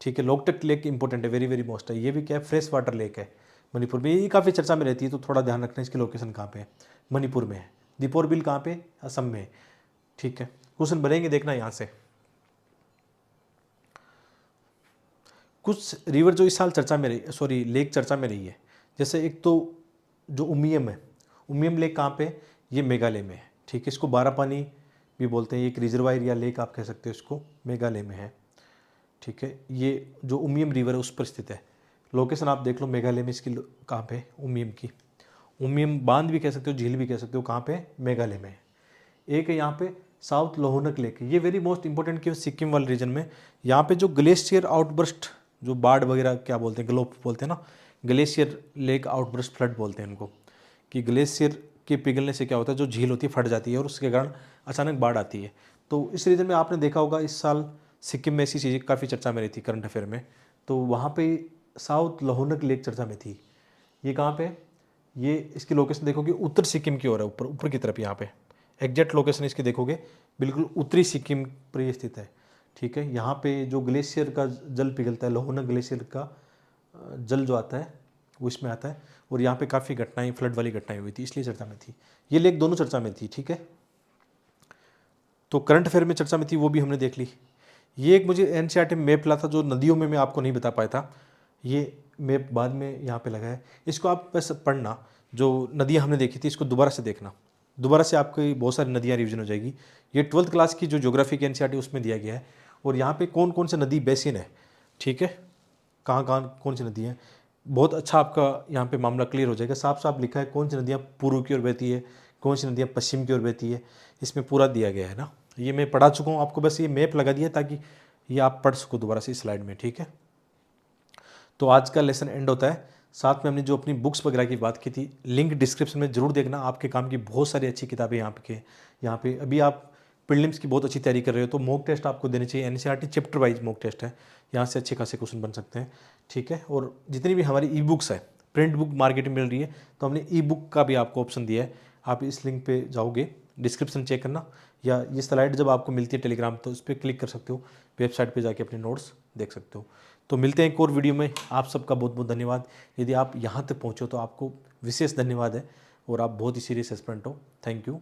ठीक है। लोकटक लेक इंपॉर्टेंट है, वेरी वेरी मोस्ट है, ये भी क्या है, फ्रेश वाटर लेक है, मणिपुर में, ये काफ़ी चर्चा में रहती है, तो थोड़ा ध्यान रखना इसकी लोकेशन कहाँ पे है, मणिपुर में है। दीपोर बिल कहाँ पे, असम में है, ठीक है। क्वेश्चन बनेंगे, देखना यहाँ से। कुछ रिवर जो इस साल चर्चा में रही, सॉरी लेक चर्चा में रही है, जैसे एक तो जो उमियम है, उमियम लेक कहाँ पे, ये मेघालय में है, ठीक है। इसको बारापानी भी बोलते हैं, ये एक रिजर्वायर या लेक आप कह सकते हो, इसको मेघालय में है, ठीक है। ये जो उमियम रिवर है उस पर स्थित है, लोकेशन आप देख लो मेघालय में इसकी, कहाँ पे, उमियम की, उमियम बांध भी कह सकते हो, झील भी कह सकते हो, कहाँ पे, मेघालय में है। एक है यहाँ पे साउथ लोहनक लेक, ये वेरी मोस्ट इंपॉर्टेंट क्यों, सिक्किम वाले रीजन में, यहाँ पे जो ग्लेशियर आउटबर्स्ट, जो बाढ़ वगैरह क्या बोलते हैं, ग्लोब बोलते हैं ना, ग्लेशियर लेक आउटबर्स्ट फ्लड बोलते हैं इनको, कि ग्लेशियर के पिघलने से क्या होता है, जो झील होती है फट जाती है और उसके कारण अचानक बाढ़ आती है। तो इस रीजन में आपने देखा होगा इस साल सिक्किम में ऐसी चीज़ें काफ़ी चर्चा में रही थी करंट अफेयर में, तो वहाँ पे साउथ लोहनक लेक चर्चा में थी। ये कहाँ पे, ये इसकी लोकेशन देखोगे उत्तर सिक्किम की ओर है, ऊपर ऊपर की तरफ, यहाँ पे एग्जैक्ट लोकेशन इसकी देखोगे बिल्कुल उत्तरी सिक्किम पर ये स्थित है, ठीक है। यहाँ पे जो ग्लेशियर का जल पिघलता है, लोहना ग्लेशियर का जल जो आता है वो इसमें आता है, और यहाँ पे काफ़ी घटनाएं, फ्लड वाली घटनाएं हुई थी, इसलिए चर्चा में थी। ये लेक दोनों चर्चा में थी, ठीक है। तो करंट अफेयर में चर्चा में थी, वो भी हमने देख ली। ये एक मुझे एनसीईआरटी में मैप मिला था, जो नदियों में मैं आपको नहीं बता पाया था, ये मैप बाद में यहाँ पे लगा है, इसको आप बस पढ़ना, जो नदियाँ हमने देखी थी इसको दोबारा से देखना, दोबारा से आपकी बहुत सारी नदियाँ रिविजन हो जाएगी। ये 12th क्लास की जो ज्योग्राफी की एनसीईआरटी उसमें दिया गया है, और यहाँ पे कौन कौन से नदी बेसिन है, ठीक है, कहाँ कहाँ कौन सी नदी है, बहुत अच्छा आपका यहाँ पे मामला क्लियर हो जाएगा। साफ साफ लिखा है कौन सी नदियाँ पूर्व की ओर बहती है, कौन सी नदियाँ पश्चिम की ओर बहती है, इसमें पूरा दिया गया है ना। ये मैं पढ़ा चुका हूँ, आपको बस ये मैप लगा दिया ताकि ये आप पढ़ सको दोबारा से इस स्लाइड में, ठीक है। तो आज का लेसन एंड होता है, साथ में हमने जो अपनी बुक्स वगैरह की बात की थी, लिंक डिस्क्रिप्शन में जरूर देखना, आपके काम की बहुत सारी अच्छी किताबें यहाँ पे अभी आप प्रीलिम्स की बहुत अच्छी तैयारी कर रहे हो तो मॉक टेस्ट आपको देने चाहिए, NCERT chapter wise mock test है, यहाँ से अच्छे खासे क्वेश्चन बन सकते हैं, ठीक है। और जितनी भी हमारी ई बुक्स है, प्रिंट बुक मार्केट में मिल रही है, तो हमने ई बुक का भी आपको ऑप्शन दिया है, आप इस लिंक पे जाओगे, डिस्क्रिप्शन चेक करना, या ये स्लाइड जब आपको मिलती है टेलीग्राम तो उस पर क्लिक कर सकते हो, वेबसाइट पे जाके अपने नोट्स देख सकते हो। तो मिलते हैं एक और वीडियो में, आप सबका बहुत बहुत धन्यवाद। यदि आप यहाँ तक पहुँचो तो आपको विशेष धन्यवाद है, और आप बहुत ही सीरियस एस्पिरेंट हो। Thank you.